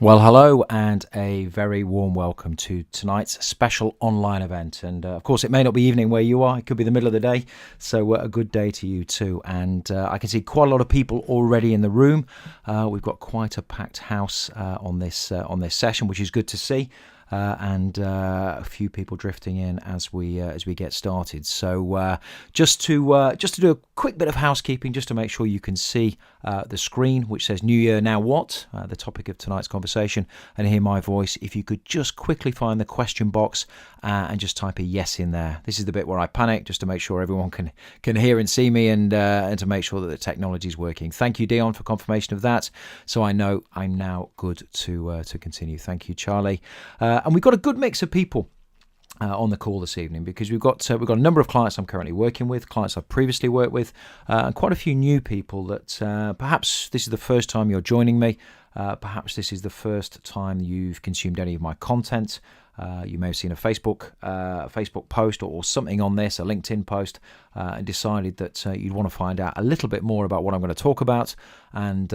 Well, hello and a very warm welcome to tonight's special online event. And of course, it may not be evening where you are, it could be the middle of the day. So, a good day to you too. And I can see quite a lot of people already in the room. We've got quite a packed house on this session, which is good to see. And a few people drifting in as we get started. So just to do a quick bit of housekeeping, just to make sure you can see the screen, which says "New Year Now What?" The topic of tonight's conversation, and hear my voice. If you could just quickly find the question box and just type a yes in there. This is the bit where I panic, just to make sure everyone can hear and see me, and to make sure that the technology is working. Thank you, Dion, for confirmation of that. So I know I'm now good to continue. Thank you, Charlie. And we've got a good mix of people on the call this evening, because we've got a number of clients I'm currently working with, clients I've previously worked with, and quite a few new people that perhaps this is the first time you're joining me. Perhaps this is the first time you've consumed any of my content. You may have seen a Facebook post or something on this, a LinkedIn post, and decided that you'd want to find out a little bit more about what I'm going to talk about, and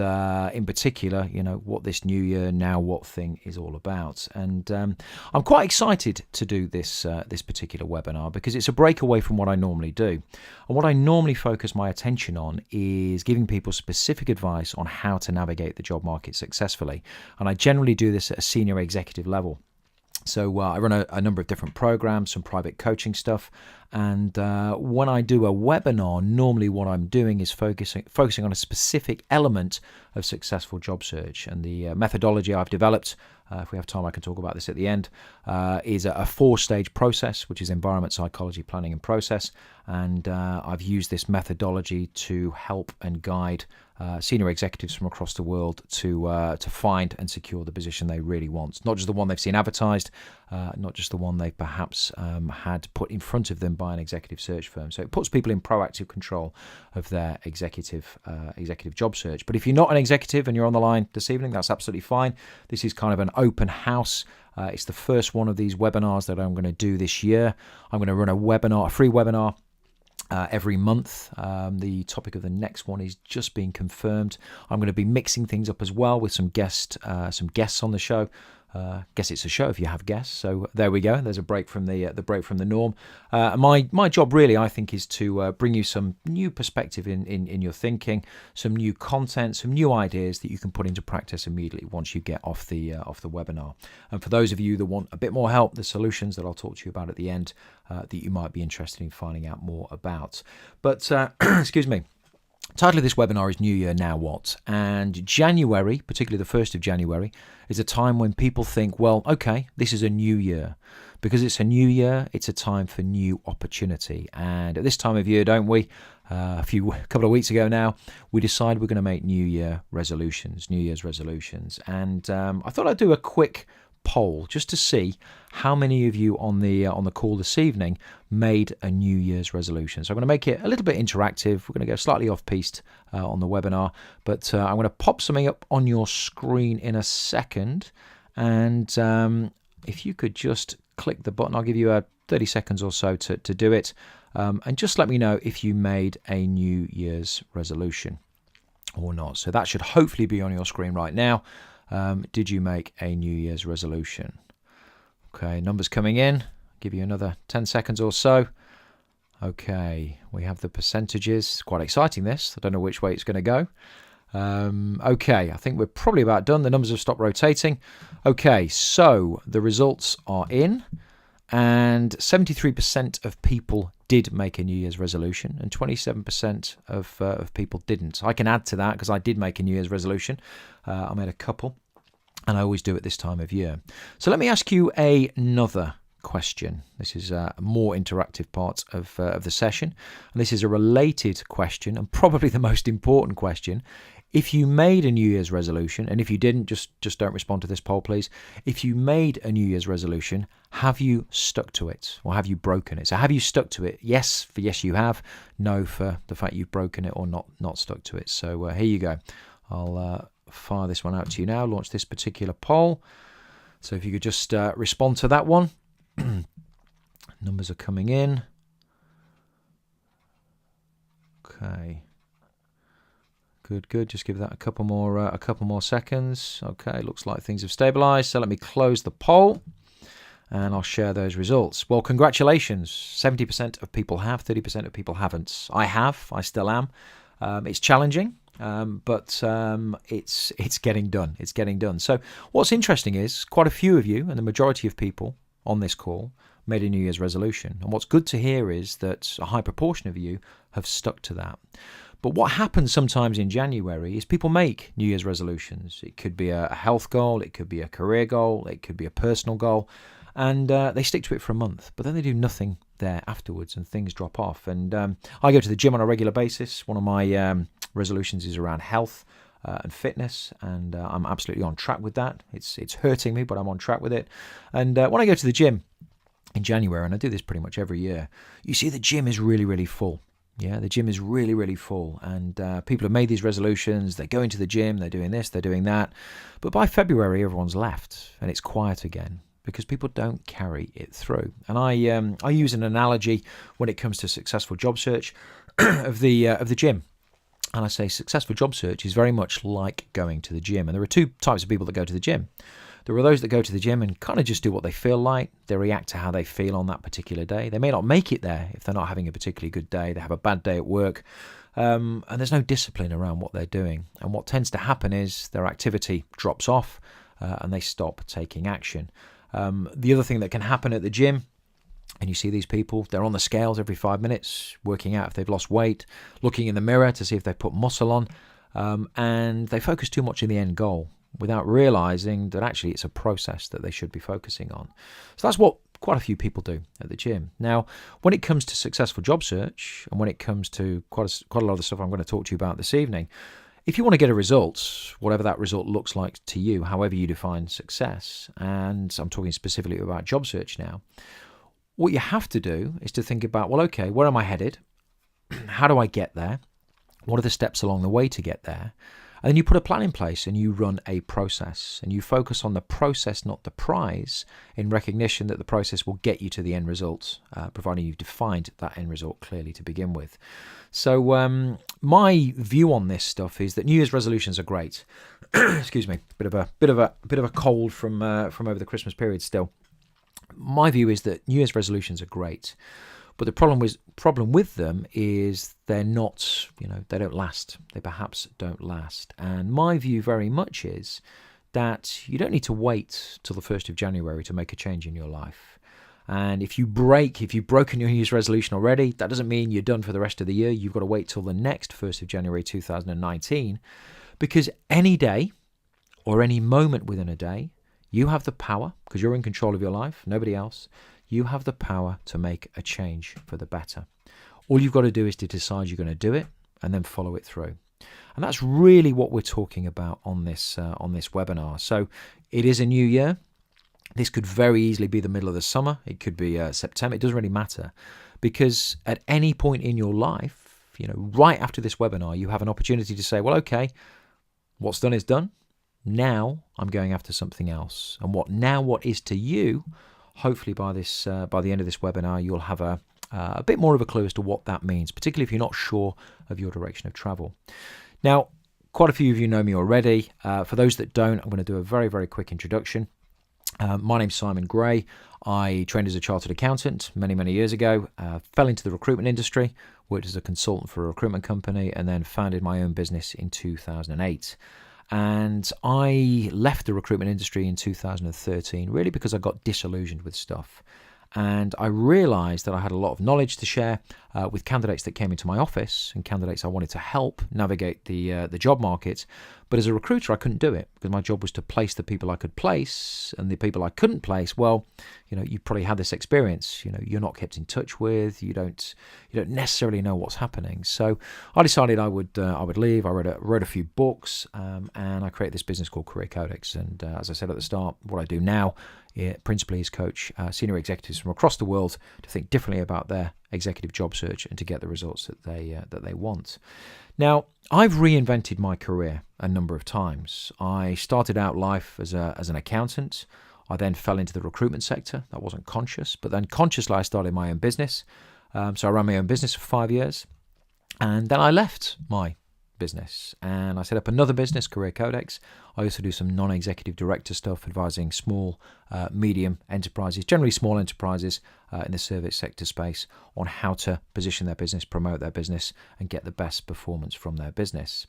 in particular, what this New Year Now What thing is all about. And I'm quite excited to do this particular webinar, because it's a break away from what I normally do. And what I normally focus my attention on is giving people specific advice on how to navigate the job market successfully. And I generally do this at a senior executive level. So I run a number of different programs, some private coaching stuff, and when I do a webinar, normally what I'm doing is focusing on a specific element of successful job search. And the methodology I've developed, if we have time I can talk about this at the end, is a 4-stage process, which is environment, psychology, planning and process. And I've used this methodology to help and guide senior executives from across the world to find and secure the position they really want. Not just the one they've seen advertised, not just the one they perhaps had put in front of them by an executive search firm. So it puts people in proactive control of their executive job search. But if you're not an executive and you're on the line this evening, that's absolutely fine. This is kind of an open house. It's the first one of these webinars that I'm going to do this year. I'm going to run a free webinar every month. The topic of the next one is just being confirmed. I'm going to be mixing things up as well with some guests on the show. Guess it's a show if you have guests. So there we go. There's a break from the norm. My job really, I think, is to bring you some new perspective in your thinking, some new content, some new ideas that you can put into practice immediately once you get off the webinar. And for those of you that want a bit more help, the solutions that I'll talk to you about at the end that you might be interested in finding out more about. But excuse me. Title of this webinar is New Year Now What? And January, particularly the 1st of January, is a time when people think, well, okay, this is a new year. Because it's a new year, it's a time for new opportunity. And at this time of year, don't we? A couple of weeks ago now, we decided we're going to make New Year's resolutions. And I thought I'd do a quick poll just to see how many of you on the call this evening made a New Year's resolution. So I'm going to make it a little bit interactive. We're going to go slightly off-piste on the webinar, but I'm going to pop something up on your screen in a second. And if you could just click the button, I'll give you 30 seconds or so to do it. And just let me know if you made a New Year's resolution or not. So that should hopefully be on your screen right now. Did you make a New Year's resolution? Okay, numbers coming in. Give you another 10 seconds or so. Okay, we have the percentages. It's quite exciting, this. I don't know which way it's going to go. Okay, I think we're probably about done. The numbers have stopped rotating. Okay, so the results are in. And 73% of people did make a New Year's resolution, and 27% of people didn't. I can add to that because I did make a New Year's resolution. I made a couple, and I always do it this time of year. So let me ask you another question. This is a more interactive part of the session, and this is a related question, and probably the most important question. If you made a New Year's resolution, and if you didn't, just don't respond to this poll, please. If you made a New Year's resolution, have you stuck to it, or have you broken it? So have you stuck to it? Yes, for yes you have. No, for the fact you've broken it or not stuck to it. So here you go. I'll fire this one out to you now, launch this particular poll. So if you could just respond to that one. Numbers are coming in. Okay. Good. Just give that a couple more seconds. Okay, looks like things have stabilized. So let me close the poll and I'll share those results. Well, congratulations. 70% of people have, 30% of people haven't. I still am. It's challenging, but it's getting done. It's getting done. So what's interesting is quite a few of you, and the majority of people on this call, made a New Year's resolution. And what's good to hear is that a high proportion of you have stuck to that. But what happens sometimes in January is people make New Year's resolutions. It could be a health goal, it could be a career goal, it could be a personal goal, and they stick to it for a month, but then they do nothing there afterwards and things drop off. And I go to the gym on a regular basis. One of my resolutions is around health and fitness, and I'm absolutely on track with that. It's hurting me, but I'm on track with it. And when I go to the gym in January, and I do this pretty much every year, you see the gym is really, really full. Yeah, the gym is really, really full, and people have made these resolutions. They go into the gym, they're doing this, they're doing that. But by February, everyone's left, and it's quiet again, because people don't carry it through. And I use an analogy when it comes to successful job search of the gym. And I say successful job search is very much like going to the gym. And there are two types of people that go to the gym. There are those that go to the gym and kind of just do what they feel like. They react to how they feel on that particular day. They may not make it there if they're not having a particularly good day. They have a bad day at work. And there's no discipline around what they're doing. And what tends to happen is their activity drops off and they stop taking action. The other thing that can happen at the gym, and you see these people, they're on the scales every 5 minutes, working out if they've lost weight, looking in the mirror to see if they've put muscle on, and they focus too much on the end goal without realizing that actually it's a process that they should be focusing on. So that's what quite a few people do at the gym. Now, when it comes to successful job search, and when it comes to quite a lot of the stuff I'm going to talk to you about this evening, if you want to get a result, whatever that result looks like to you, however you define success, and I'm talking specifically about job search now, what you have to do is to think about, well, okay, where am I headed? How do I get there? What are the steps along the way to get there? And then you put a plan in place and you run a process, and you focus on the process, not the prize, in recognition that the process will get you to the end result, providing you've defined that end result clearly to begin with. So my view on this stuff is that New Year's resolutions are great. Excuse me, bit of a cold from over the Christmas period still. My view is that New Year's resolutions are great, but the problem with them is they're not, they don't last. They perhaps don't last. And my view very much is that you don't need to wait till the 1st of January to make a change in your life. And if you've broken your New Year's resolution already, that doesn't mean you're done for the rest of the year. You've got to wait till the next 1st of January 2019, because any day or any moment within a day, you have the power, because you're in control of your life, nobody else. You have the power to make a change for the better. All you've got to do is to decide you're going to do it and then follow it through. And that's really what we're talking about on this webinar. So it is a new year. This could very easily be the middle of the summer. It could be September. It doesn't really matter, because at any point in your life, right after this webinar, you have an opportunity to say, well, okay, what's done is done. Now I'm going after something else. And what is to you, hopefully by the end of this webinar, you'll have a bit more of a clue as to what that means, particularly if you're not sure of your direction of travel. Now, quite a few of you know me already. For those that don't, I'm going to do a very, very quick introduction. My name's Simon Gray. I trained as a chartered accountant many, many years ago, fell into the recruitment industry, worked as a consultant for a recruitment company, and then founded my own business in 2008. And I left the recruitment industry in 2013, really because I got disillusioned with stuff. And I realized that I had a lot of knowledge to share with candidates that came into my office and candidates I wanted to help navigate the job market. But as a recruiter, I couldn't do it because my job was to place the people I could place, and the people I couldn't place, well, you probably had this experience. You're not kept in touch with. You don't necessarily know what's happening. So I decided I would leave. I wrote a few books, and I created this business called Career Codex. And as I said at the start, what I do now principally is coach senior executives from across the world to think differently about their executive job search and to get the results that they want. Now, I've reinvented my career a number of times. I started out life as an accountant. I then fell into the recruitment sector. That wasn't conscious, but then consciously I started my own business. So I ran my own business for 5 years, and then I left my business, and I set up another business, Career Codex. I also do some non-executive director stuff, advising small, medium enterprises, generally small enterprises in the service sector space, on how to position their business, promote their business, and get the best performance from their business.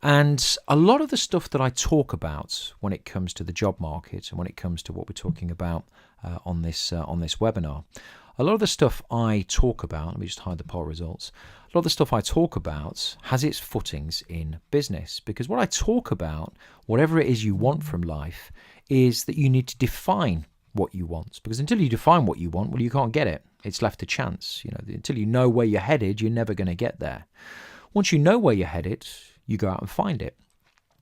And a lot of the stuff that I talk about when it comes to the job market and when it comes to what we're talking about on this webinar, a lot of the stuff I talk about, let me just hide the poll results, a lot of the stuff I talk about has its footings in business, because what I talk about, whatever it is you want from life, is that you need to define what you want, because until you define what you want, well, you can't get it. It's left to chance. Until you know where you're headed, you're never going to get there. Once you know where you're headed, you go out and find it.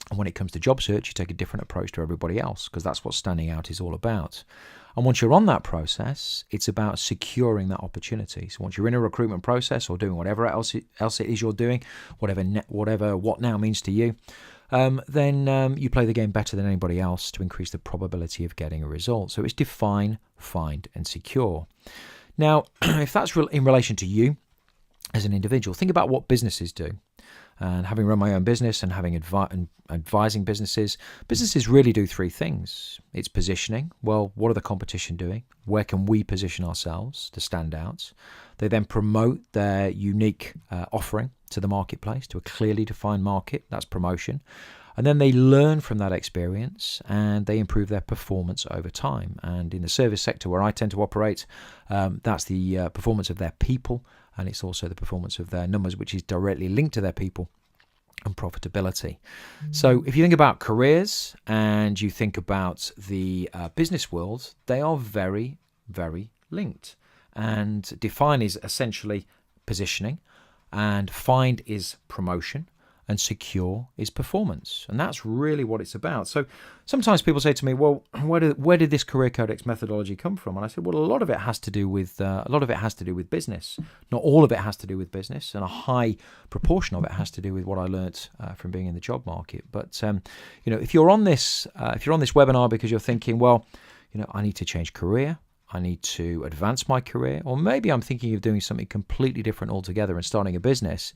And when it comes to job search, you take a different approach to everybody else, because that's what standing out is all about. And once you're on that process, it's about securing that opportunity. So once you're in a recruitment process or doing whatever else it is you're doing, whatever what now means to you, then you play the game better than anybody else to increase the probability of getting a result. So it's define, find, and secure. Now, if that's in relation to you as an individual, think about what businesses do. And having run my own business and having advising businesses really do three things. It's positioning. Well, what are the competition doing? Where can we position ourselves to stand out? They then promote their unique offering to the marketplace, to a clearly defined market. That's promotion. And then they learn from that experience and they improve their performance over time. And in the service sector where I tend to operate, that's the performance of their people. And it's also the performance of their numbers, which is directly linked to their people and profitability. So if you think about careers and you think about the business world, they are very, very linked. And define is essentially positioning, and find is promotion, and secure is performance. And that's really what it's about. So sometimes people say to me, well, where did this Career Codex methodology come from? And I said, well, a lot of it has to do with business. Not all of it has to do with business, and a high proportion of it has to do with what I learnt from being in the job market. But if you're on this webinar because you're thinking, well, I need to change career, I need to advance my career, or maybe I'm thinking of doing something completely different altogether and starting a business.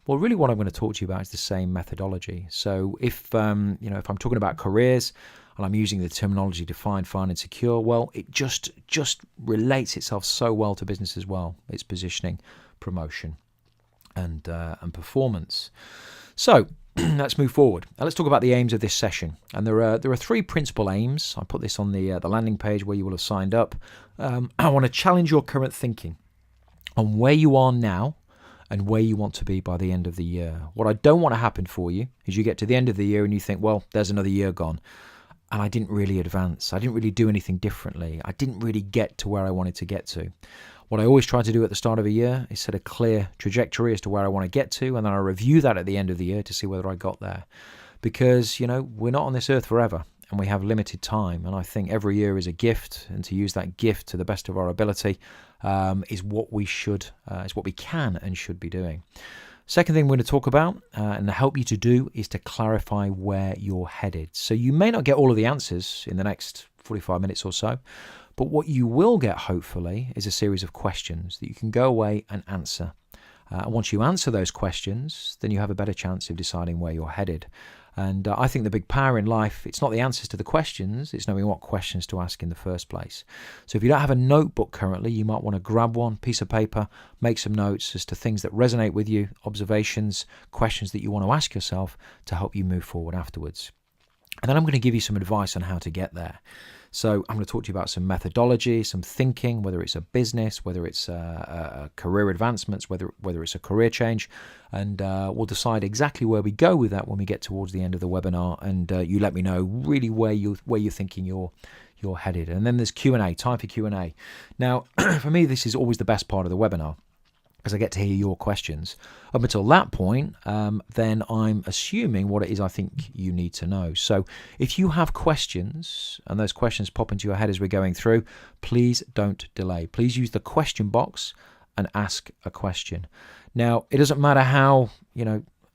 Well, really what I'm going to talk to you about is the same methodology. So if I'm talking about careers and I'm using the terminology define, find, and secure, well, it just relates itself so well to business as well. It's positioning, promotion, and performance. So let's move forward. Now, let's talk about the aims of this session. And there are three principal aims. I put this on the landing page where you will have signed up. I want to challenge your current thinking on where you are now and where you want to be by the end of the year. What I don't want to happen for you is you get to the end of the year and you think, well, there's another year gone, and I didn't really advance. I didn't really do anything differently. I didn't really get to where I wanted to get to. What I always try to do at the start of a year is set a clear trajectory as to where I want to get to, and then I review that at the end of the year to see whether I got there. Because, we're not on this earth forever, and we have limited time, and I think every year is a gift, and to use that gift to the best of our ability is what we can and should be doing. Second thing we're going to talk about and help you to do is to clarify where you're headed. So you may not get all of the answers in the next 45 minutes or so, but what you will get, hopefully, is a series of questions that you can go away and answer. And once you answer those questions, then you have a better chance of deciding where you're headed. And I think the big power in life, it's not the answers to the questions, it's knowing what questions to ask in the first place. So if you don't have a notebook currently, you might want to grab one piece of paper, make some notes as to things that resonate with you, observations, questions that you want to ask yourself to help you move forward afterwards. And then I'm going to give you some advice on how to get there. So I'm going to talk to you about some methodology, some thinking, whether it's a business, whether it's a career advancements, whether it's a career change, and we'll decide exactly where we go with that when we get towards the end of the webinar, and you let me know really where you're thinking you're headed. And then there's Q&A, time for Q&A. Now, for me, this is always the best part of the webinar, because I get to hear your questions. Up until that point, then I'm assuming what it is I think you need to know. So if you have questions and those questions pop into your head as we're going through, please don't delay. Please use the question box and ask a question. Now, it doesn't matter how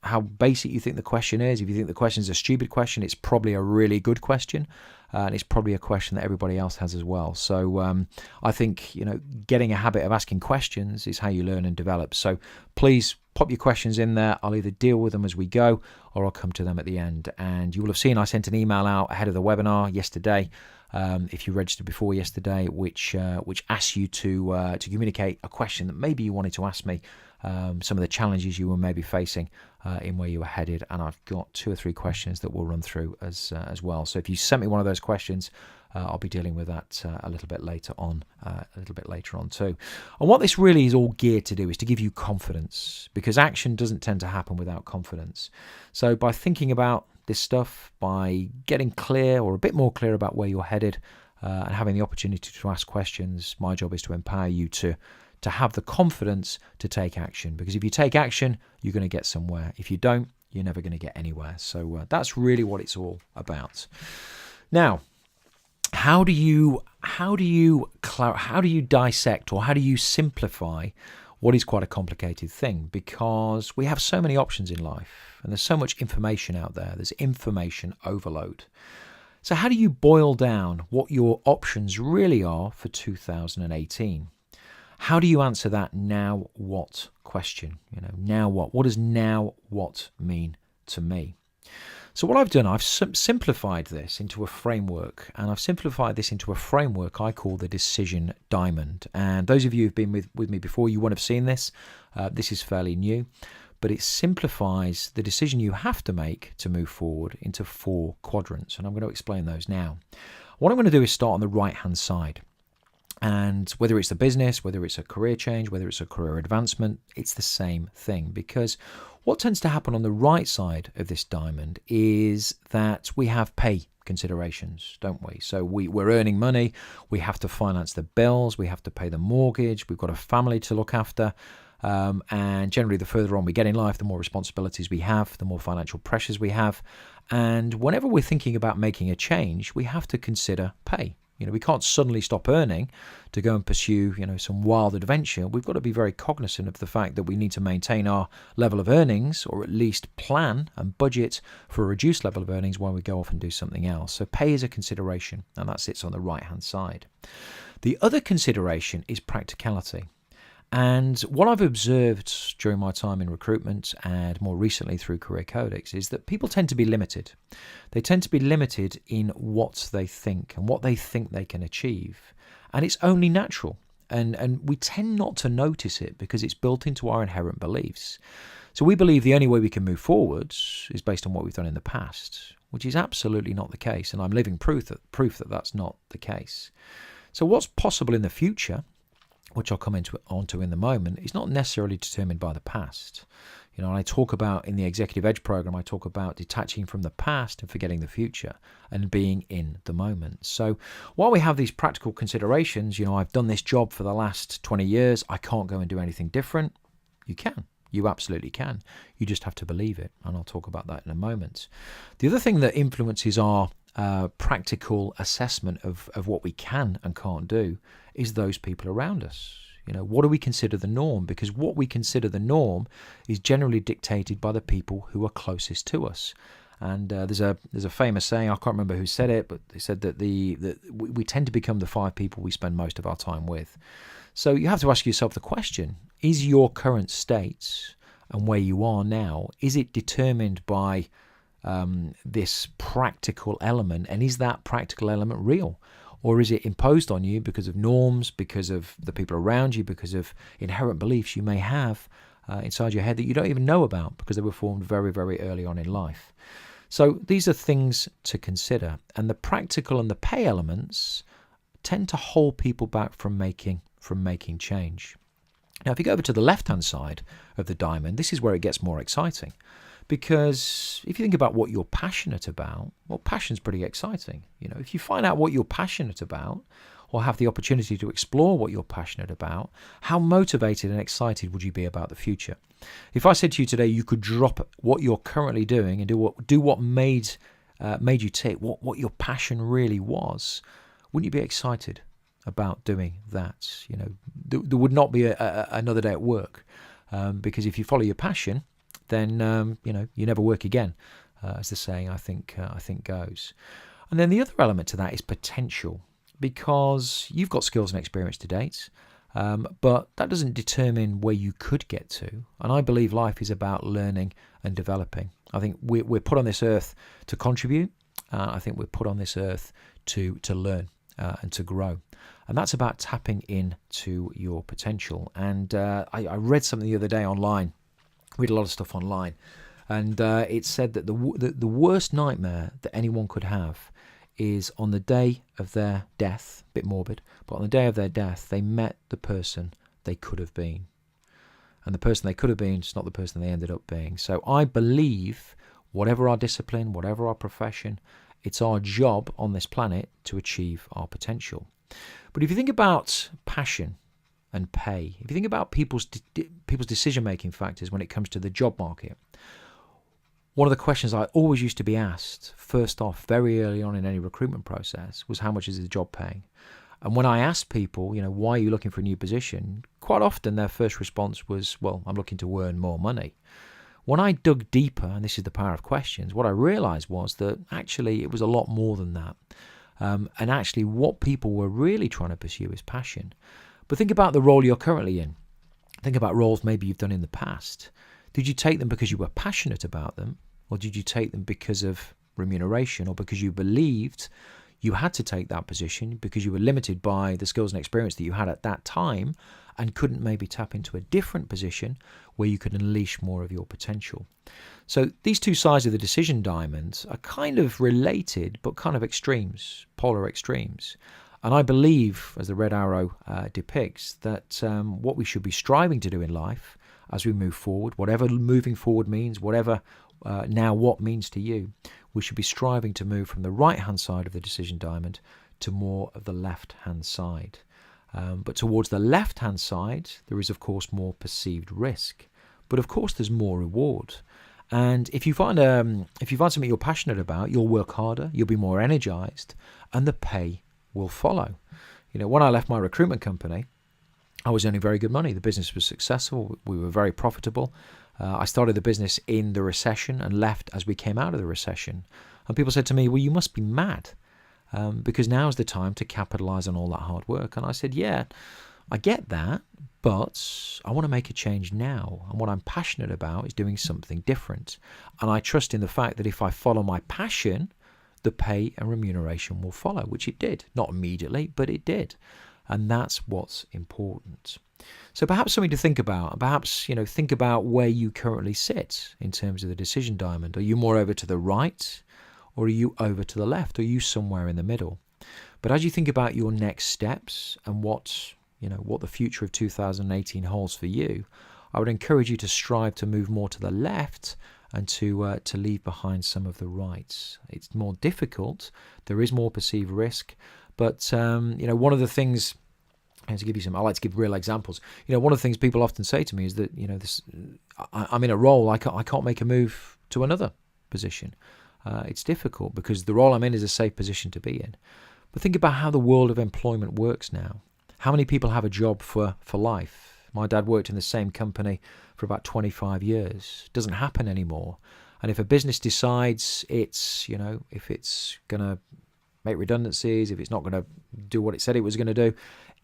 how basic you think the question is. If you think the question is a stupid question, it's probably a really good question. And it's probably a question that everybody else has as well. So I think, getting a habit of asking questions is how you learn and develop. So please pop your questions in there. I'll either deal with them as we go or I'll come to them at the end. And you will have seen I sent an email out ahead of the webinar yesterday, if you registered before yesterday, which asks you to communicate a question that maybe you wanted to ask me, some of the challenges you were maybe facing in where you were headed, and I've got 2 or 3 questions that we'll run through as well. So if you sent me one of those questions, I'll be dealing with that a little bit later on too. And what this really is all geared to do is to give you confidence, because action doesn't tend to happen without confidence. So by thinking about this stuff, by getting clear or a bit more clear about where you're headed, and having the opportunity to ask questions, my job is to empower you to have the confidence to take action. Because if you take action, you're going to get somewhere. If you don't, you're never going to get anywhere. So that's really what it's all about. Now, how do you dissect, or how do you simplify what is quite a complicated thing? Because we have so many options in life, and there's so much information out there. There's information overload. So how do you boil down what your options really are for 2018? How do you answer that now what question? Now what? What does now what mean to me? So what I've done, I've simplified this into a framework, and I've simplified this into a framework I call the decision diamond. And those of you who've been with me before, you won't have seen this. This is fairly new, but it simplifies the decision you have to make to move forward into 4 quadrants, and I'm going to explain those now. What I'm going to do is start on the right-hand side. And whether it's a business, whether it's a career change, whether it's a career advancement, it's the same thing. Because what tends to happen on the right side of this diamond is that we have pay considerations, don't we? So we're earning money, we have to finance the bills, we have to pay the mortgage, we've got a family to look after. And generally, the further on we get in life, the more responsibilities we have, the more financial pressures we have. And whenever we're thinking about making a change, we have to consider pay. We can't suddenly stop earning to go and pursue, some wild adventure. We've got to be very cognizant of the fact that we need to maintain our level of earnings, or at least plan and budget for a reduced level of earnings while we go off and do something else. So pay is a consideration, and that sits on the right-hand side. The other consideration is practicality. And what I've observed during my time in recruitment, and more recently through Career Codex, is that people tend to be limited. They tend to be limited in what they think and what they think they can achieve. And it's only natural. And we tend not to notice it because it's built into our inherent beliefs. So we believe the only way we can move forwards is based on what we've done in the past, which is absolutely not the case. And I'm living proof that that's not the case. So what's possible in the future, which I'll come onto in the moment, is not necessarily determined by the past. I talk about, in the Executive Edge program, I talk about detaching from the past and forgetting the future and being in the moment. So while we have these practical considerations, I've done this job for the last 20 years, I can't go and do anything different. You can. You absolutely can. You just have to believe it. And I'll talk about that in a moment. The other thing that influences our practical assessment of what we can and can't do is those people around us. What do we consider the norm? Because what we consider the norm is generally dictated by the people who are closest to us. And there's a famous saying, I can't remember who said it, but they said that we tend to become the 5 people we spend most of our time with. So you have to ask yourself the question, is your current state and where you are now, is it determined by this practical element, and is that practical element real? Or is it imposed on you because of norms, because of the people around you, because of inherent beliefs you may have inside your head that you don't even know about because they were formed very, very early on in life? So these are things to consider. And the practical and the pay elements tend to hold people back from making change. Now, if you go over to the left-hand side of the diamond, this is where it gets more exciting. Because if you think about what you're passionate about, well, passion's pretty exciting. If you find out what you're passionate about, or have the opportunity to explore what you're passionate about, how motivated and excited would you be about the future? If I said to you today, you could drop what you're currently doing and do what made you tick, what your passion really was, wouldn't you be excited about doing that? There would not be another day at work, because if you follow your passion, then you never work again, as the saying I think goes. And then the other element to that is potential, because you've got skills and experience to date, but that doesn't determine where you could get to. And I believe life is about learning and developing. I think we're put on this earth to contribute. I think we're put on this earth to learn and to grow. And that's about tapping into your potential. And I read something the other day online. Read a lot of stuff online. And it said that the worst nightmare that anyone could have is on the day of their death, a bit morbid, but on the day of their death, they met the person they could have been. And the person they could have been is not the person they ended up being. So I believe, whatever our discipline, whatever our profession, it's our job on this planet to achieve our potential. But if you think about passion and pay, if you think about people's decision-making factors when it comes to the job market, one of the questions I always used to be asked, first off, very early on in any recruitment process, was how much is the job paying? And when I asked people, why are you looking for a new position? Quite often their first response was, well, I'm looking to earn more money. When I dug deeper, and this is the power of questions, what I realized was that actually it was a lot more than that. And actually what people were really trying to pursue is passion. But think about the role you're currently in. Think about roles maybe you've done in the past. Did you take them because you were passionate about them, or did you take them because of remuneration, or because you believed you had to take that position because you were limited by the skills and experience that you had at that time and couldn't maybe tap into a different position where you could unleash more of your potential? So these two sides of the decision diamond are kind of related, but kind of extremes, polar extremes. And I believe, as the red arrow depicts, that what we should be striving to do in life as we move forward, whatever moving forward means, whatever now what means to you, we should be striving to move from the right-hand side of the decision diamond to more of the left-hand side. But towards the left-hand side, there is, of course, more perceived risk. But, of course, there's more reward. And if you find something you're passionate about, you'll work harder, you'll be more energized, and the pay will follow. When I left my recruitment company, I was earning very good money. The business was successful. We were very profitable. I started the business in the recession and left as we came out of the recession. And people said to me, well, you must be mad, because now's the time to capitalize on all that hard work. And I said, yeah, I get that, but I want to make a change now. And what I'm passionate about is doing something different. And I trust in the fact that if I follow my passion, the pay and remuneration will follow, which it did. Not immediately, but it did. And that's what's important. So perhaps something to think about. Perhaps, think about where you currently sit in terms of the decision diamond. Are you more over to the right, or are you over to the left? Or are you somewhere in the middle? But as you think about your next steps and what the future of 2018 holds for you, I would encourage you to strive to move more to the left and to leave behind some of the rights. It's more difficult. There is more perceived risk. But, one of the things, and to give you I like to give real examples. One of the things people often say to me is that, I'm in a role, I can't make a move to another position. It's difficult because the role I'm in is a safe position to be in. But think about how the world of employment works now. How many people have a job for life? My dad worked in the same company for about 25 years. It doesn't happen anymore. And if a business decides if it's going to make redundancies, if it's not going to do what it said it was going to do,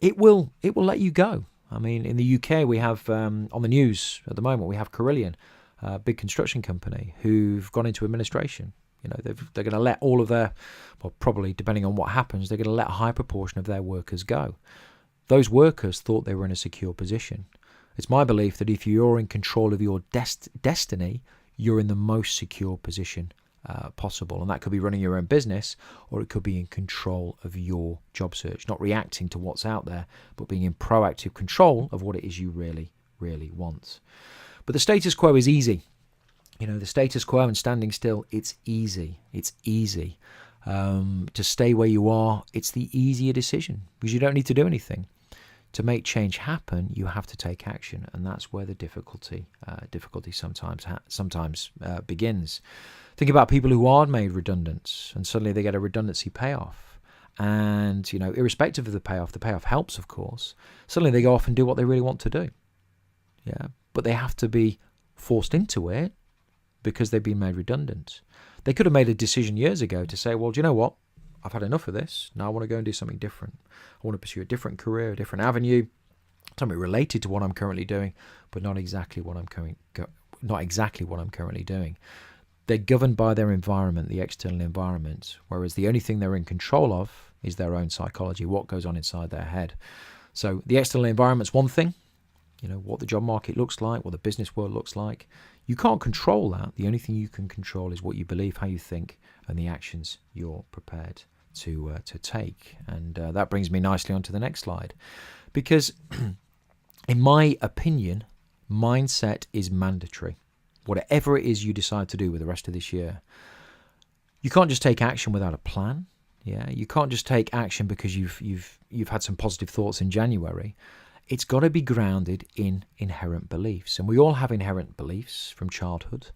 it will let you go. I mean, in the UK, we have, on the news at the moment, we have Carillion, a big construction company, who've gone into administration. They're going to let all of their, well, probably depending on what happens, they're going to let a high proportion of their workers go. Those workers thought they were in a secure position. It's my belief that if you're in control of your destiny, you're in the most secure position possible. And that could be running your own business, or it could be in control of your job search, not reacting to what's out there, but being in proactive control of what it is you really, really want. But the status quo is easy. The status quo and standing still, it's easy. It's easy. To stay where you are, it's the easier decision because you don't need to do anything. To make change happen, you have to take action, and that's where the difficulty sometimes begins. Think about people who are made redundant, and suddenly they get a redundancy payoff. And irrespective of the payoff helps, of course. Suddenly they go off and do what they really want to do. Yeah, but they have to be forced into it because they've been made redundant. They could have made a decision years ago to say, well, do you know what? I've had enough of this. Now I want to go and do something different. I want to pursue a different career, a different avenue, something related to what I'm currently doing, but not exactly what I'm currently doing. They're governed by their environment, the external environment, whereas the only thing they're in control of is their own psychology, what goes on inside their head. So the external environment's one thing, what the job market looks like, what the business world looks like. You can't control that. The only thing you can control is what you believe, how you think, and the actions you're prepared to take. And that brings me nicely onto the next slide. Because in my opinion, mindset is mandatory. Whatever it is you decide to do with the rest of this year, you can't just take action without a plan. Yeah, you can't just take action because you've had some positive thoughts in January. It's got to be grounded in inherent beliefs, and we all have inherent beliefs from childhood.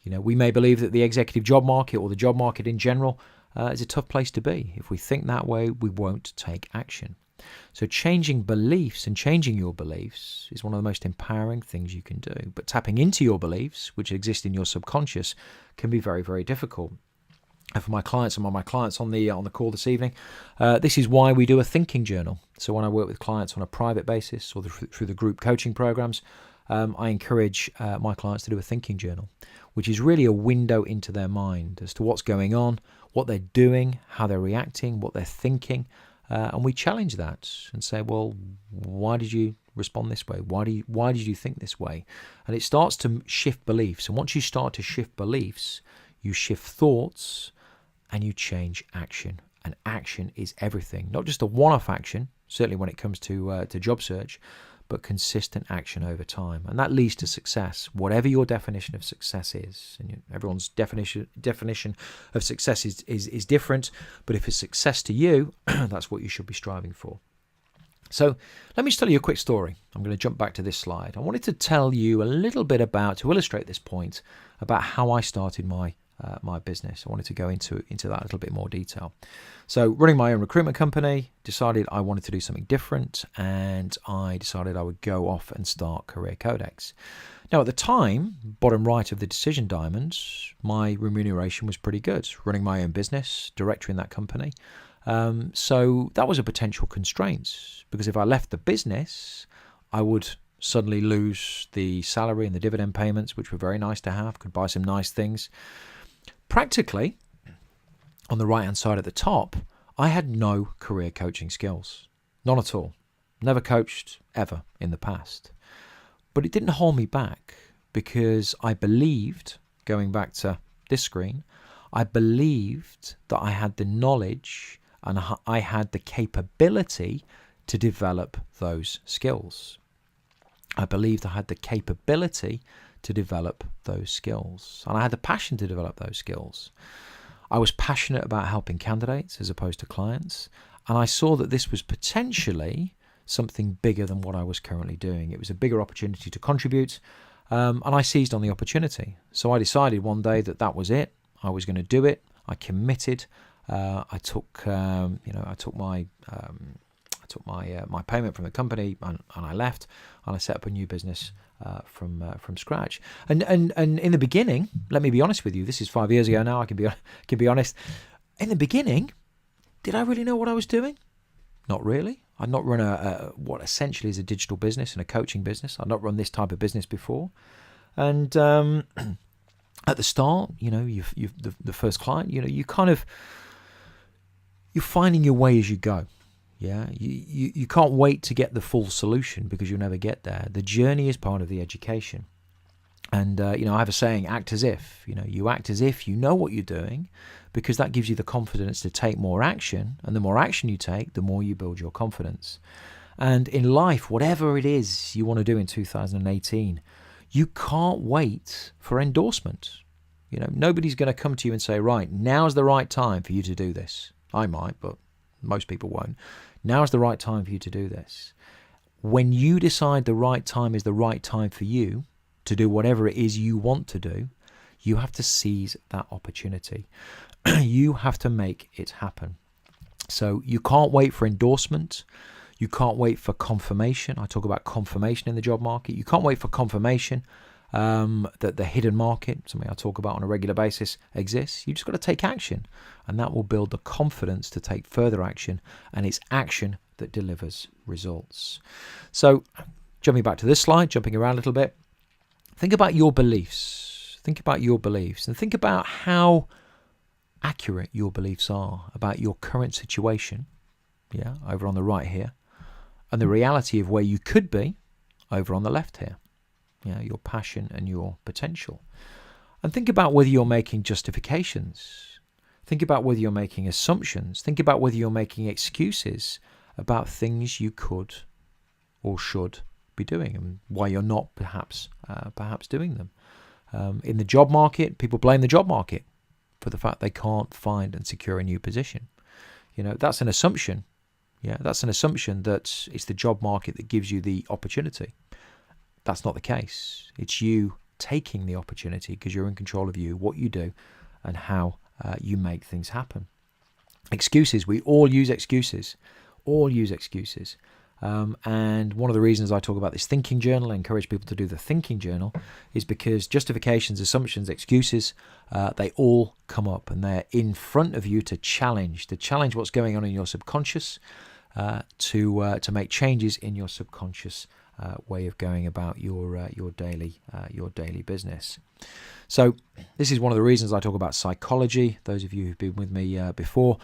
We may believe that the executive job market or the job market in general is a tough place to be. If we think that way, we won't take action. So changing beliefs and changing your beliefs is one of the most empowering things you can do. But tapping into your beliefs, which exist in your subconscious, can be very, very difficult. And for my clients and my clients on the call this evening, this is why we do a thinking journal. So when I work with clients on a private basis or through the group coaching programs, I encourage my clients to do a thinking journal, which is really a window into their mind as to what's going on, what they're doing, how they're reacting, what they're thinking. And we challenge that and say, well, why did you respond this way? Why did you think this way? And it starts to shift beliefs. And once you start to shift beliefs, you shift thoughts and you change action. And action is everything. Not just a one-off action, certainly when it comes to job search, but consistent action over time. And that leads to success, whatever your definition of success is. And everyone's definition of success is different, but if it's success to you, that's what you should be striving for. So let me just tell you a quick story. I'm going to jump back to this slide. I wanted to tell you a little bit to illustrate this point, about how I started my business. I wanted to go into that a little bit more detail. So running my own recruitment company, decided I wanted to do something different, and I decided I would go off and start Career Codex. Now at the time, bottom right of the decision diamond, my remuneration was pretty good. Running my own business, director in that company. So that was a potential constraint, because if I left the business, I would suddenly lose the salary and the dividend payments, which were very nice to have, could buy some nice things. Practically, on the right-hand side at the top, I had no career coaching skills. None at all. Never coached ever in the past. But it didn't hold me back, because I believed, going back to this screen, I believed that I had the knowledge and I had the capability to develop those skills. I believed I had the capability to develop those skills. And I had the passion to develop those skills. I was passionate about helping candidates as opposed to clients. And I saw that this was potentially something bigger than what I was currently doing. It was a bigger opportunity to contribute. And I seized on the opportunity. So I decided one day that was it. I was going to do it. I committed. I took my payment from the company, and I left, and I set up a new business from scratch. And in the beginning, let me be honest with you. This is 5 years ago now. I can be honest. In the beginning, did I really know what I was doing? Not really. I'd not run what essentially is a digital business and a coaching business. I'd not run this type of business before. And at the start, you've the first client. You're finding your way as you go. Yeah, you can't wait to get the full solution, because you'll never get there. The journey is part of the education. And, I have a saying, act as if. You act as if you know what you're doing, because that gives you the confidence to take more action. And the more action you take, the more you build your confidence. And in life, whatever it is you want to do in 2018, you can't wait for endorsement. Nobody's going to come to you and say, right, now's the right time for you to do this. I might, but most people won't. Now's the right time for you to do this. When you decide the right time is the right time for you to do whatever it is you want to do, you have to seize that opportunity. You have to make it happen. So you can't wait for endorsement. You can't wait for confirmation. I talk about confirmation in the job market. You can't wait for confirmation, that the hidden market, something I talk about on a regular basis, exists. You just got to take action, and that will build the confidence to take further action, and it's action that delivers results. So jumping back to this slide, jumping around a little bit, think about your beliefs. Think about your beliefs and think about how accurate your beliefs are about your current situation, over on the right here, and the reality of where you could be over on the left here, your passion and your potential. And think about whether you're making justifications. Think about whether you're making assumptions. Think about whether you're making excuses about things you could or should be doing and why you're not perhaps doing them. In the job market, people blame the job market for the fact they can't find and secure a new position. That's an assumption. That's an assumption that it's the job market that gives you the opportunity. That's not the case. It's you taking the opportunity because you're in control of what you do, and how you make things happen. Excuses. We all use excuses. And one of the reasons I talk about this thinking journal, I encourage people to do the thinking journal, is because justifications, assumptions, excuses, they all come up, and they're in front of you to challenge what's going on in your subconscious, to make changes in your subconscious way of going about your daily business. So this is one of the reasons I talk about psychology. Those of you who've been with me before,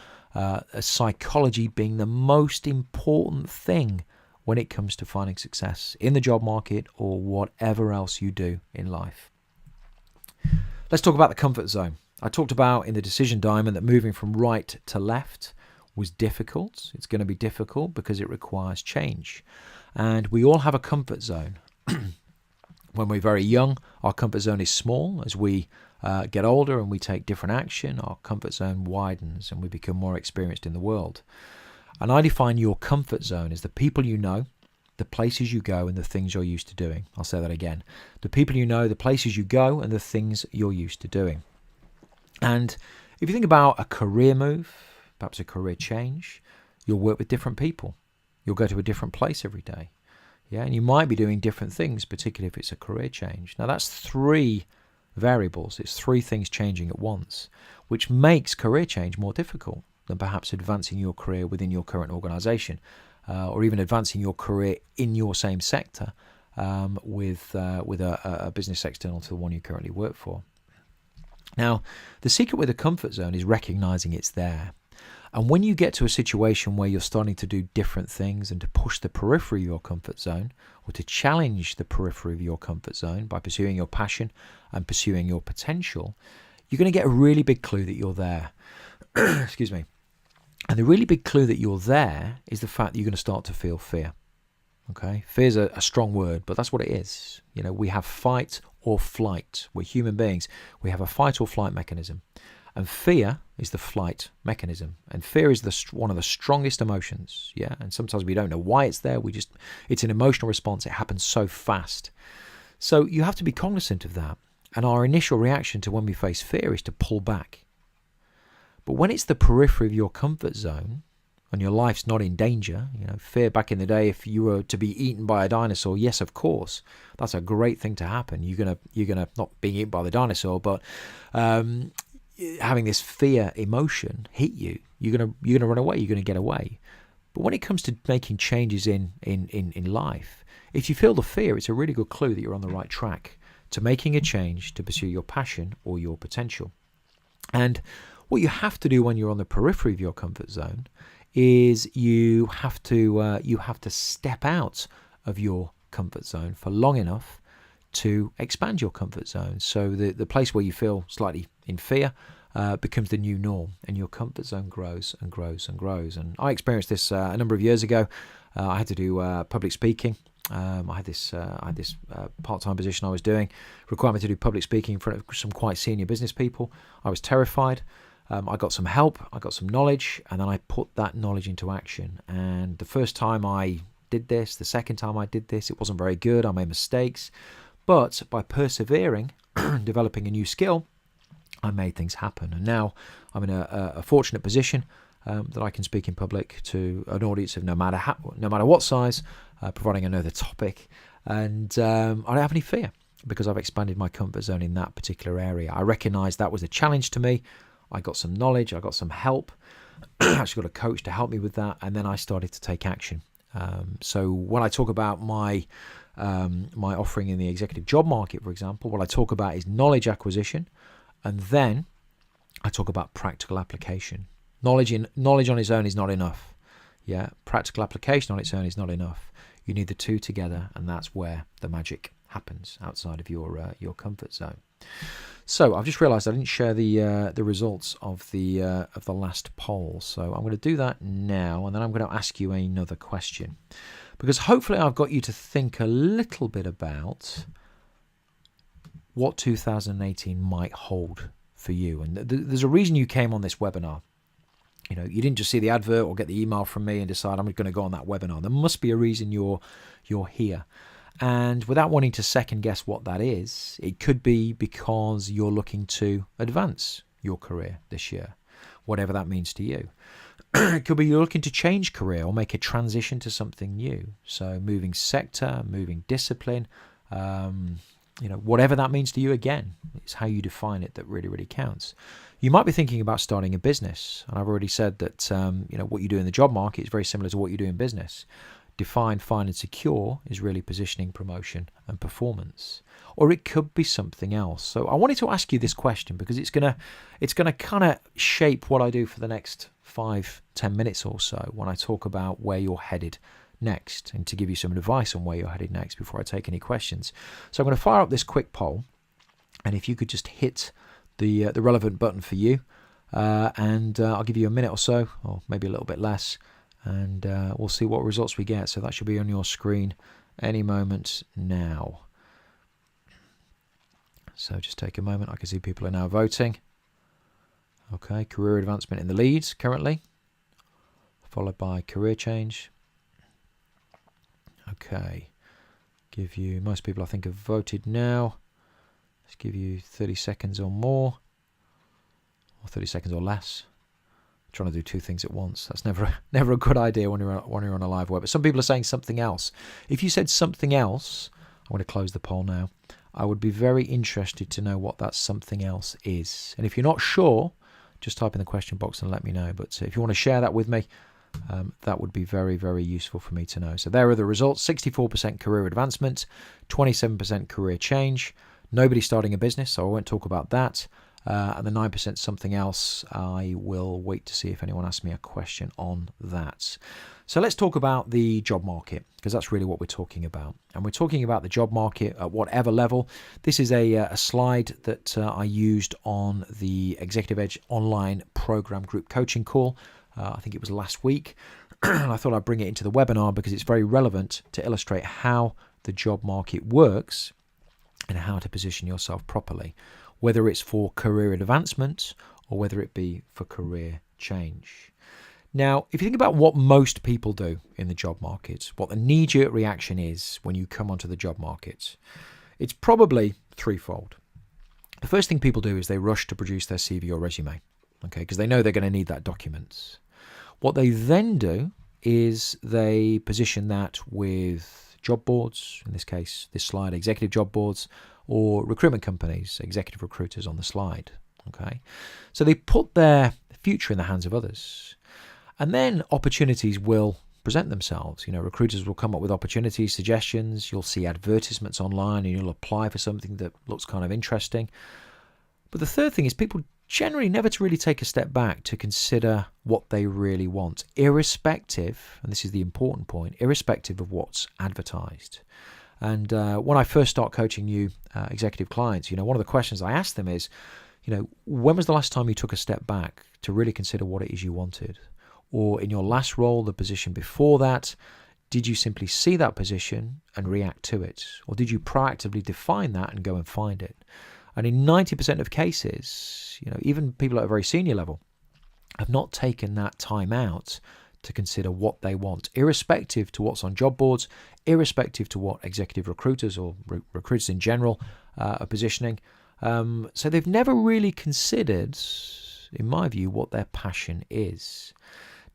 psychology being the most important thing when it comes to finding success in the job market or whatever else you do in life. Let's talk about the comfort zone. I talked about in the decision diamond that moving from right to left was difficult. It's going to be difficult because it requires change. And we all have a comfort zone. When we're very young, our comfort zone is small. As we get older and we take different action, our comfort zone widens and we become more experienced in the world. And I define your comfort zone as the people you know, the places you go, and the things you're used to doing. I'll say that again. The people you know, the places you go, and the things you're used to doing. And if you think about a career move, perhaps a career change, you'll work with different people. You'll go to a different place every day. And you might be doing different things, particularly if it's a career change. Now, that's 3 variables. It's 3 things changing at once, which makes career change more difficult than perhaps advancing your career within your current organization, or even advancing your career in your same sector with a business external to the one you currently work for. Now, the secret with a comfort zone is recognizing it's there. And when you get to a situation where you're starting to do different things and to push the periphery of your comfort zone, or to challenge the periphery of your comfort zone by pursuing your passion and pursuing your potential, you're going to get a really big clue that you're there. Excuse me. And the really big clue that you're there is the fact that you're going to start to feel fear. Okay? Fear is a strong word, but that's what it is. We have fight or flight. We're human beings. We have a fight or flight mechanism. And fear is the flight mechanism. And fear is one of the strongest emotions. And sometimes we don't know why it's there. It's an emotional response. It happens so fast. So you have to be cognizant of that. And our initial reaction to when we face fear is to pull back. But when it's the periphery of your comfort zone and your life's not in danger, fear back in the day, if you were to be eaten by a dinosaur, yes, of course, that's a great thing to happen. You're gonna not being eaten by the dinosaur, but having this fear emotion hit you, you're gonna run away. You're gonna get away. But when it comes to making changes in life, if you feel the fear, it's a really good clue that you're on the right track to making a change to pursue your passion or your potential. And what you have to do when you're on the periphery of your comfort zone is you have to step out of your comfort zone for long enough to expand your comfort zone. So the place where you feel slightly in fear becomes the new norm, and your comfort zone grows and grows and grows. And I experienced this a number of years ago. I had to do public speaking. I had this part-time position I was doing, required me to do public speaking in front of some quite senior business people. I was terrified. I got some help, I got some knowledge, and then I put that knowledge into action. And the first time I did this, the second time I did this, it wasn't very good. I made mistakes. But by persevering, developing a new skill, I made things happen. And now I'm in a fortunate position that I can speak in public to an audience of no matter what size, providing I know the topic, and I don't have any fear. because I've expanded my comfort zone in that particular area. I recognized that was a challenge to me. I got some knowledge, I got some help. I actually got a coach to help me with that, and then I started to take action. So when I talk about my offering in the executive job market, for example, what I talk about is knowledge acquisition, and then I talk about practical application. Knowledge on its own is not enough. Yeah, practical application on its own is not enough. You need the two together, and that's where the magic happens outside of your comfort zone. So I've just realised I didn't share the results of the last poll. So I'm going to do that now, and then I'm going to ask you another question, because hopefully I've got you to think a little bit about what 2018 might hold for you. And there's a reason you came on this webinar. You know, you didn't just see the advert or get the email from me and decide I'm going to go on that webinar. There must be a reason you're here. And without wanting to second guess what that is, it could be because you're looking to advance your career this year, whatever that means to you. It could be you're looking to change career or make a transition to something new. So moving sector, moving discipline, whatever that means to you, again, it's how you define it that really, really counts. You might be thinking about starting a business. And I've already said that, what you do in the job market is very similar to what you do in business. Define, find, and secure is really positioning, promotion, and performance. Or it could be something else. So I wanted to ask you this question because it's gonna kind of shape what I do for the next 5-10 minutes or so when I talk about where you're headed next, and to give you some advice on where you're headed next before I take any questions. So I'm going to fire up this quick poll, and if you could just hit the relevant button for you, and I'll give you a minute or so, or maybe a little bit less, and we'll see what results we get. So that should be on your screen any moment now. So just take a moment. I can see people are now voting. Okay, career advancement in the leads currently, followed by career change. Okay, most people I think have voted now. Let's give you 30 seconds or more, or 30 seconds or less. Trying to do two things at once. That's never a good idea when you're on a live web. But some people are saying something else. If you said something else, I'm going to close the poll now. I would be very interested to know what that something else is. And if you're not sure, just type in the question box and let me know. But if you want to share that with me, that would be very, very useful for me to know. So there are the results. 64% career advancement, 27% career change. Nobody starting a business, so I won't talk about that. And the 9% something else, I will wait to see if anyone asks me a question on that. So let's talk about the job market, because that's really what we're talking about. And we're talking about the job market at whatever level. This is a slide that I used on the Executive Edge online program group coaching call. I think it was last week. And I thought I'd bring it into the webinar because it's very relevant to illustrate how the job market works and how to position yourself properly, whether it's for career advancement or whether it be for career change. Now, if you think about what most people do in the job market, what the knee-jerk reaction is when you come onto the job market, it's probably threefold. The first thing people do is they rush to produce their CV or resume, okay, because they know they're going to need that document. What they then do is they position that with job boards, in this case, this slide, executive job boards, or recruitment companies, executive recruiters on the slide. Okay, so they put their future in the hands of others, and then opportunities will present themselves. Recruiters will come up with opportunities, suggestions. You'll see advertisements online, and you'll apply for something that looks kind of interesting. But the third thing is people generally never to really take a step back to consider what they really want, irrespective, and this is the important point, irrespective of what's advertised. And when I first start coaching new executive clients, one of the questions I ask them is, when was the last time you took a step back to really consider what it is you wanted? Or in your last role, the position before that, did you simply see that position and react to it? Or did you proactively define that and go and find it? And in 90% of cases, even people at a very senior level have not taken that time out to consider what they want, irrespective to what's on job boards, irrespective to what executive recruiters or recruiters in general are positioning. So they've never really considered, in my view, what their passion is.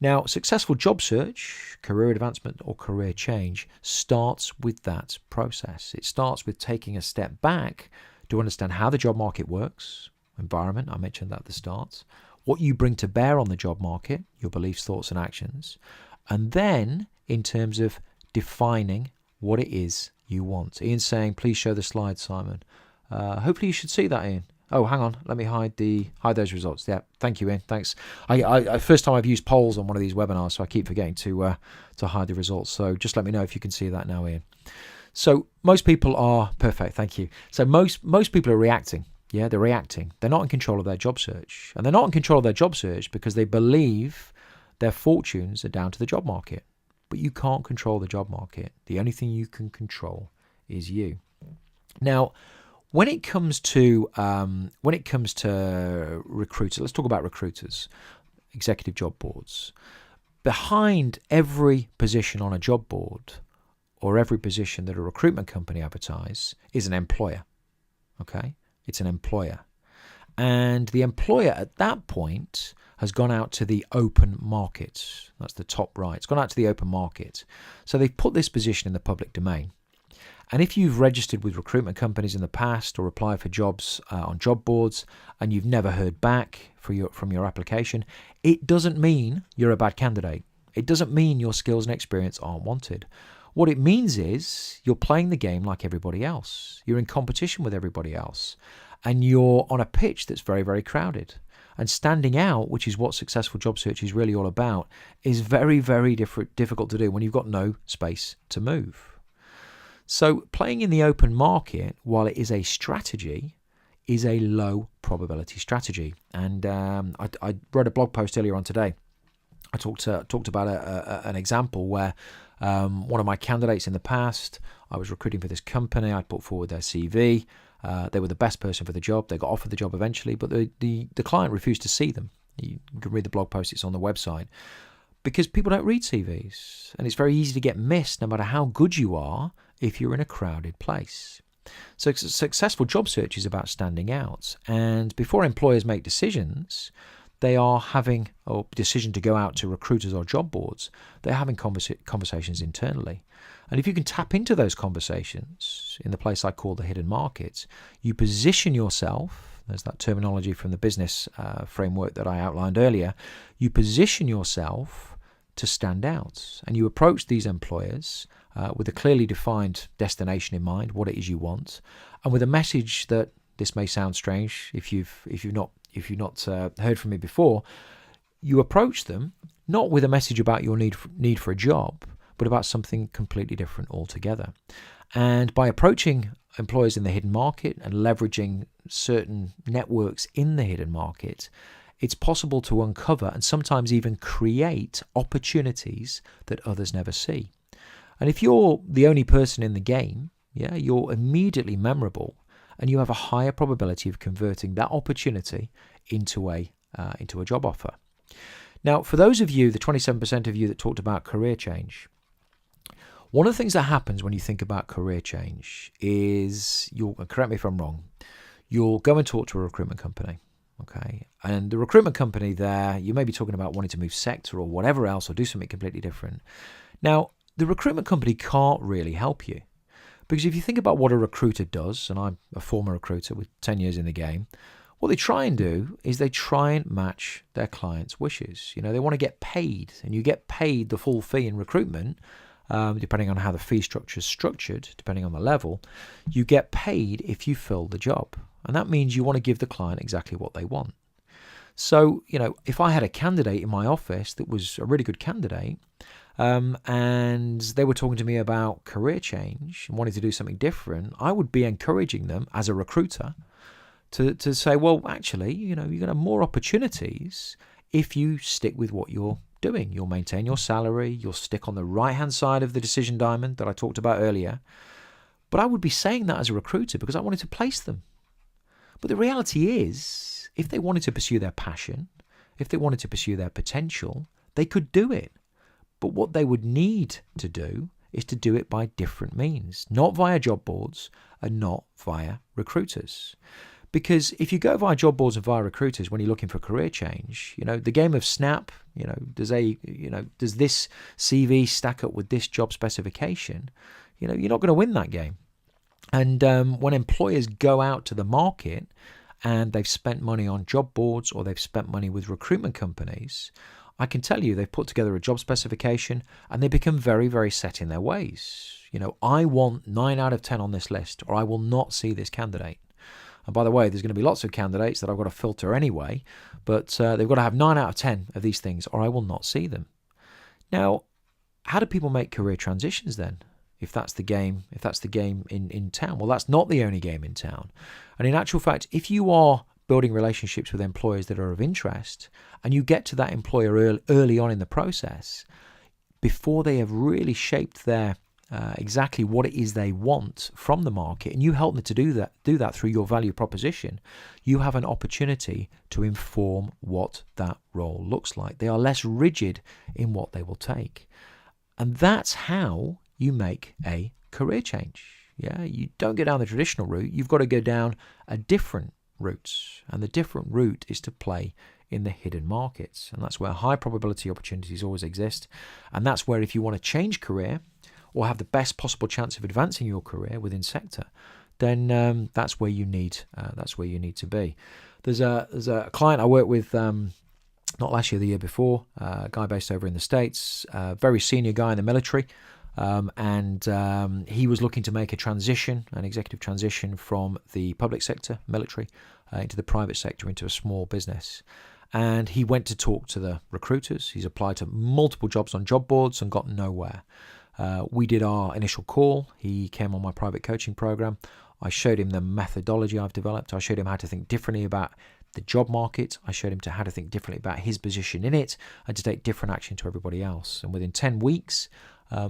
Now, successful job search, career advancement or career change starts with that process. It starts with taking a step back to understand how the job market works, environment, I mentioned that at the start, what you bring to bear on the job market, your beliefs, thoughts and actions, and then in terms of defining what it is you want. Ian's saying, please show the slide, Simon. Hopefully you should see that, Ian. Oh, hang on. Let me hide those results. Yeah, thank you, Ian. Thanks. I first time I've used polls on one of these webinars, so I keep forgetting to hide the results. So just let me know if you can see that now, Ian. So most people are perfect. Thank you. So most people are reacting. Yeah, they're reacting. They're not in control of their job search, and they're not in control of their job search because they believe their fortunes are down to the job market. But you can't control the job market. The only thing you can control is you. Now, when it comes to recruiters, let's talk about recruiters, executive job boards. Behind every position on a job board or every position that a recruitment company advertise is an employer. Okay, it's an employer, and the employer at that point has gone out to the open market. That's the top right. It's gone out to the open market. So they've put this position in the public domain. And if you've registered with recruitment companies in the past or applied for jobs on job boards and you've never heard back from your application, it doesn't mean you're a bad candidate. It doesn't mean your skills and experience aren't wanted. What it means is you're playing the game like everybody else. You're in competition with everybody else. And you're on a pitch that's very, very crowded. And standing out, which is what successful job search is really all about, is very, very difficult to do when you've got no space to move. So playing in the open market, while it is a strategy, is a low probability strategy. And I wrote a blog post earlier on today. I talked about an example where one of my candidates in the past, I was recruiting for this company. I put forward their CV. They were the best person for the job. They got offered the job eventually, but the client refused to see them. You can read the blog post. It's on the website. Because people don't read CVs, and it's very easy to get missed no matter how good you are if you're in a crowded place. So successful job search is about standing out, and before employers make decisions, they are having a decision to go out to recruiters or job boards. They're having conversations internally. And if you can tap into those conversations in the place I call the hidden market, you position yourself, there's that terminology from the business framework that I outlined earlier, you position yourself to stand out. And you approach these employers with a clearly defined destination in mind, what it is you want, and with a message that, this may sound strange if you've not heard from me before, you approach them not with a message about your need for a job, but about something completely different altogether. And by approaching employers in the hidden market and leveraging certain networks in the hidden market, it's possible to uncover and sometimes even create opportunities that others never see. And if you're the only person in the game, you're immediately memorable, and you have a higher probability of converting that opportunity into a job offer. Now, for those of you, the 27% of you that talked about career change, one of the things that happens when you think about career change is, correct me if I'm wrong, you'll go and talk to a recruitment company. Okay, and the recruitment company there, you may be talking about wanting to move sector or whatever else, or do something completely different. Now, the recruitment company can't really help you, because if you think about what a recruiter does, and I'm a former recruiter with 10 years in the game, what they try and do is they try and match their clients' wishes. They want to get paid, and you get paid the full fee in recruitment, depending on how the fee structure is structured, depending on the level. You get paid if you fill the job. And that means you want to give the client exactly what they want. So, if I had a candidate in my office that was a really good candidate, and they were talking to me about career change and wanting to do something different, I would be encouraging them as a recruiter to say, well, actually, you're going to have more opportunities if you stick with what you're doing. You'll maintain your salary, you'll stick on the right-hand side of the decision diamond that I talked about earlier. But I would be saying that as a recruiter because I wanted to place them. But the reality is, if they wanted to pursue their passion, if they wanted to pursue their potential, they could do it. But what they would need to do is to do it by different means, not via job boards and not via recruiters. Because if you go via job boards and via recruiters when you're looking for career change, the game of snap, does this CV stack up with this job specification? You're not going to win that game. And when employers go out to the market and they've spent money on job boards or they've spent money with recruitment companies, I can tell you they've put together a job specification and they become very, very set in their ways. I want 9 out of 10 on this list, or I will not see this candidate. And by the way, there's going to be lots of candidates that I've got to filter anyway, but they've got to have 9 out of 10 of these things, or I will not see them. Now, how do people make career transitions then? If that's the game in town? Well, that's not the only game in town. And in actual fact, if you are building relationships with employers that are of interest, and you get to that employer early on in the process, before they have really shaped their exactly what it is they want from the market, and you help them to do that through your value proposition, you have an opportunity to inform what that role looks like. They are less rigid in what they will take. And that's how you make a career change. Yeah, you don't go down the traditional route. You've got to go down a different route. And the different route is to play in the hidden markets. And that's where high probability opportunities always exist. And that's where if you want to change career or have the best possible chance of advancing your career within sector, then that's where you need to be. There's a client I worked with not last year, the year before, a guy based over in the States, a very senior guy in the military. And he was looking to make an executive transition from the public sector, military, into the private sector, into a small business. And he went to talk to the recruiters. He's applied to multiple jobs on job boards and got nowhere. We did our initial call. He came on my private coaching program. I showed him the methodology I've developed. I showed him how to think differently about the job market. I showed him how to think differently about his position in it and to take different action to everybody else. And within 10 weeks,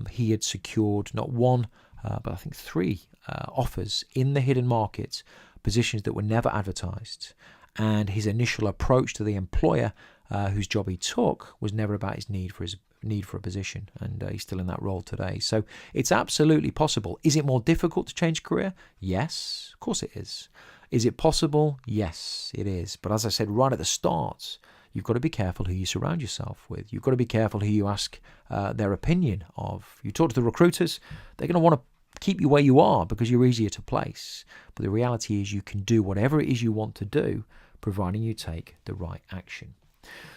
he had secured not one, but I think 3 offers in the hidden market, positions that were never advertised. And his initial approach to the employer whose job he took was never about his need for a position, and he's still in that role today. So it's absolutely possible. Is it more difficult to change career? Yes, of course it is. Is it possible? Yes, it is. But as I said right at the start, you've got to be careful who you surround yourself with. You've got to be careful who you ask their opinion of. You talk to the recruiters, they're going to want to keep you where you are because you're easier to place. But the reality is you can do whatever it is you want to do, providing you take the right action.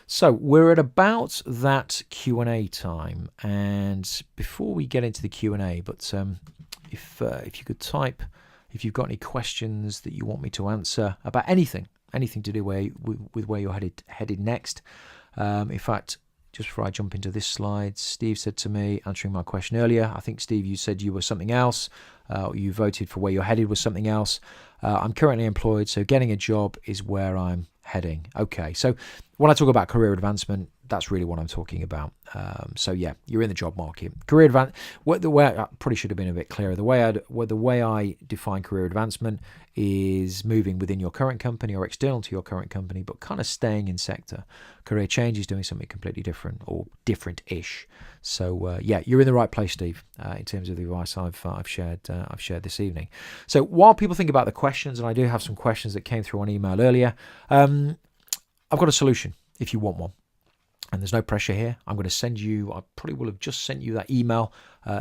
So we're at about that Q&A time, and before we get into the Q&A, but if you could type, if you've got any questions that you want me to answer about anything to do with where you're headed next. In fact, just before I jump into this slide, Steve said to me, answering my question earlier, I think, Steve, you said you were something else. You voted for where you're headed was something else. I'm currently employed, so getting a job is where I'm heading. Okay, so when I talk about career advancement, that's really what I'm talking about. So yeah, you're in the job market. Career advance. The way I probably should have been a bit clearer. The way I define career advancement is moving within your current company or external to your current company, but kind of staying in sector. Career change is doing something completely different or different-ish. So yeah, you're in the right place, Steve, in terms of the advice I've shared this evening. So while people think about the questions, and I do have some questions that came through on email earlier, I've got a solution if you want one. And there's no pressure here. I'm going to send you, I probably will have just sent you that email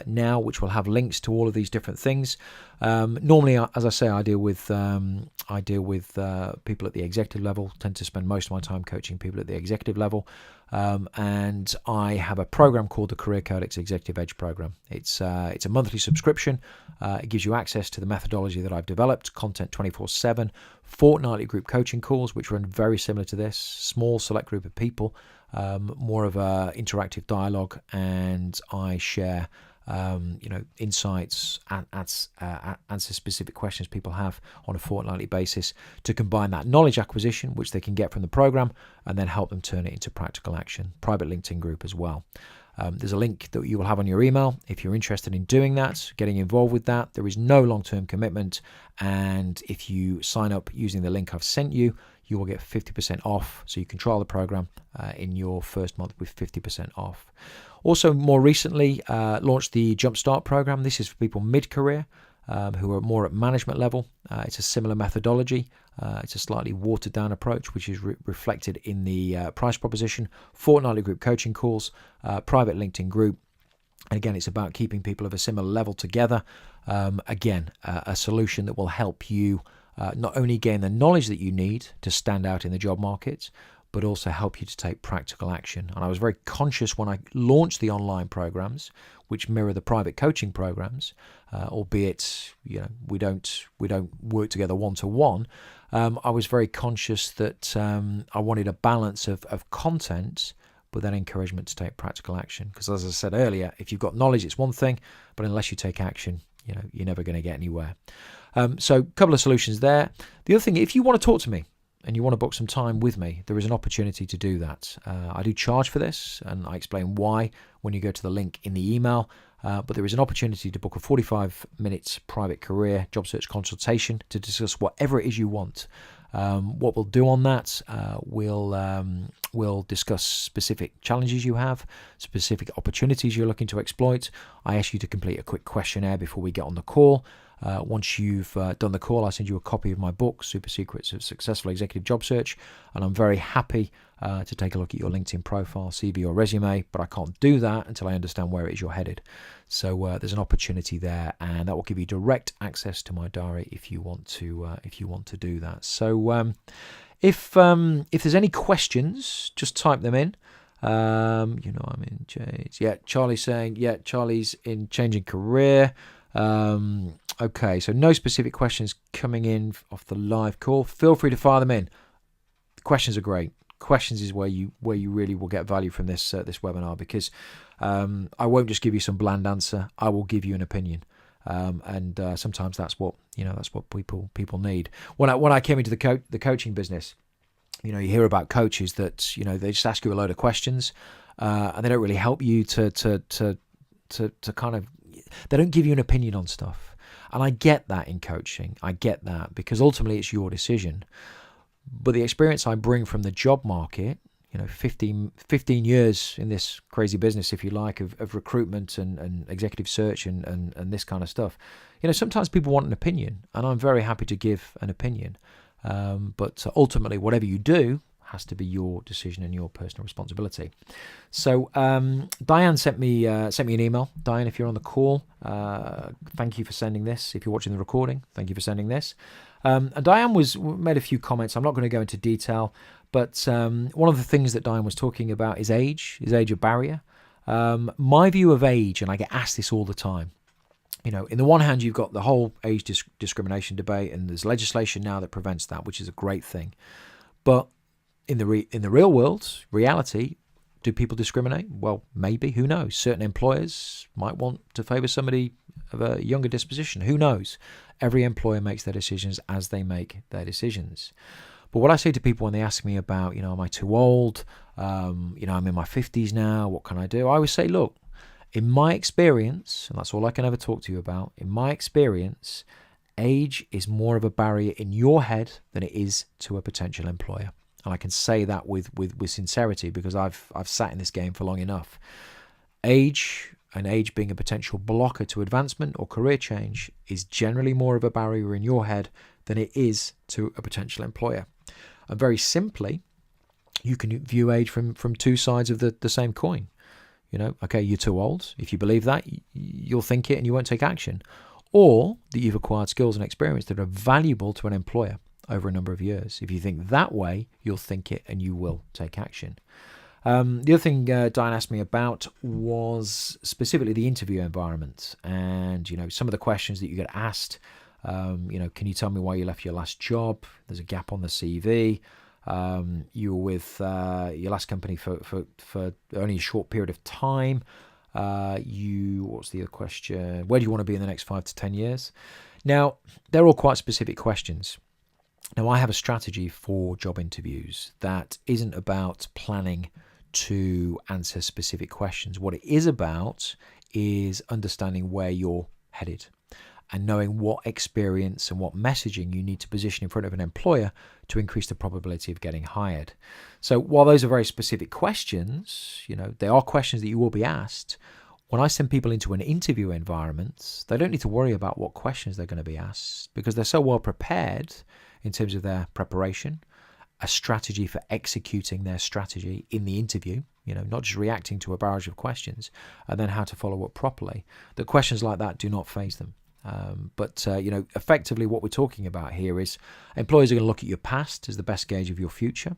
now, which will have links to all of these different things. Normally, as I say, I deal with people at the executive level, tend to spend most of my time coaching people at the executive level. And I have a program called the Career Codex Executive Edge program. It's a monthly subscription. It gives you access to the methodology that I've developed, content 24/7, fortnightly group coaching calls, which run very similar to this, small select group of people, more of a interactive dialogue, and I share insights, answer specific questions people have on a fortnightly basis to combine that knowledge acquisition, which they can get from the program, and then help them turn it into practical action. Private LinkedIn group as well. There's a link that you will have on your email if you're interested in doing that, getting involved with that. There is no long-term commitment, and if you sign up using the link I've sent you, you will get 50% off, so you can trial the program in your first month with 50% off. Also, more recently, launched the Jumpstart program. This is for people mid-career. who are more at management level. It's a similar methodology. It's a slightly watered down approach, which is reflected in the price proposition, fortnightly group coaching calls, private LinkedIn group. And again, it's about keeping people of a similar level together. A solution that will help you not only gain the knowledge that you need to stand out in the job market, but also help you to take practical action. And I was very conscious when I launched the online programs, which mirror the private coaching programs, albeit we don't work together one-to-one. I was very conscious that I wanted a balance of content, but then encouragement to take practical action. Because as I said earlier, if you've got knowledge, it's one thing, but unless you take action, you're never going to get anywhere. So a couple of solutions there. The other thing, if you want to talk to me and you want to book some time with me, there is an opportunity to do that. I do charge for this, and I explain why when you go to the link in the email. But there is an opportunity to book a 45 minutes private career job search consultation to discuss whatever it is you want. What we'll do on that, we'll discuss specific challenges you have, specific opportunities you're looking to exploit. I ask you to complete a quick questionnaire before we get on the call. Once you've done the call, I send you a copy of my book, Super Secrets of Successful Executive Job Search, and I'm very happy to take a look at your LinkedIn profile, CV or resume, but I can't do that until I understand where it is you're headed. So there's an opportunity there, and that will give you direct access to my diary if you want to do that. So if there's any questions, just type them in. I'm in change. Yeah, Charlie's saying, Charlie's in changing career. Okay, so no specific questions coming in off the live call. Feel free to fire them in. Questions are great. Questions is where you really will get value from this webinar, because I won't just give you some bland answer. I will give you an opinion, and sometimes that's what people need. When I came into the coaching business, you hear about coaches that they just ask you a load of questions, and they don't really help you to kind of, they don't give you an opinion on stuff. And I get that in coaching. I get that, because ultimately it's your decision. But the experience I bring from the job market, 15 years in this crazy business, if you like, of recruitment and executive search and this kind of stuff. Sometimes people want an opinion, and I'm very happy to give an opinion. But ultimately, whatever you do has to be your decision and your personal responsibility. So Diane sent me an email. Diane, if you're on the call, thank you for sending this. If you're watching the recording, thank you for sending this. And Diane made a few comments. I'm not going to go into detail, but one of the things that Diane was talking about is age. Is age a barrier? My view of age, and I get asked this all the time, in the one hand, you've got the whole age discrimination debate, and there's legislation now that prevents that, which is a great thing. But in the real world, reality, do people discriminate? Well, maybe. Who knows? Certain employers might want to favour somebody of a younger disposition. Who knows? Every employer makes their decisions as they make their decisions. But what I say to people when they ask me about, am I too old? I'm in my 50s now. What can I do? I always say, look, in my experience, and that's all I can ever talk to you about, in my experience, age is more of a barrier in your head than it is to a potential employer. And I can say that with sincerity, because I've sat in this game for long enough. Age being a potential blocker to advancement or career change is generally more of a barrier in your head than it is to a potential employer. And very simply, you can view age from two sides of the same coin. Okay, you're too old. If you believe that, you'll think it and you won't take action. Or that you've acquired skills and experience that are valuable to an employer over a number of years. If you think that way, you'll think it and you will take action. The other thing Diane asked me about was specifically the interview environment, and some of the questions that you get asked. Can you tell me why you left your last job? There's a gap on the CV. You were with your last company for only a short period of time. What's the other question? Where do you want to be in the next 5 to 10 years? Now, they're all quite specific questions. Now, I have a strategy for job interviews that isn't about planning to answer specific questions. What it is about is understanding where you're headed and knowing what experience and what messaging you need to position in front of an employer to increase the probability of getting hired. So while those are very specific questions, they are questions that you will be asked. when I send people into an interview environment, they don't need to worry about what questions they're going to be asked because they're so well prepared in terms of their preparation, a strategy for executing their strategy in the interview, not just reacting to a barrage of questions, and then how to follow up properly. The questions like that do not faze them. But effectively what we're talking about here is employers are going to look at your past as the best gauge of your future.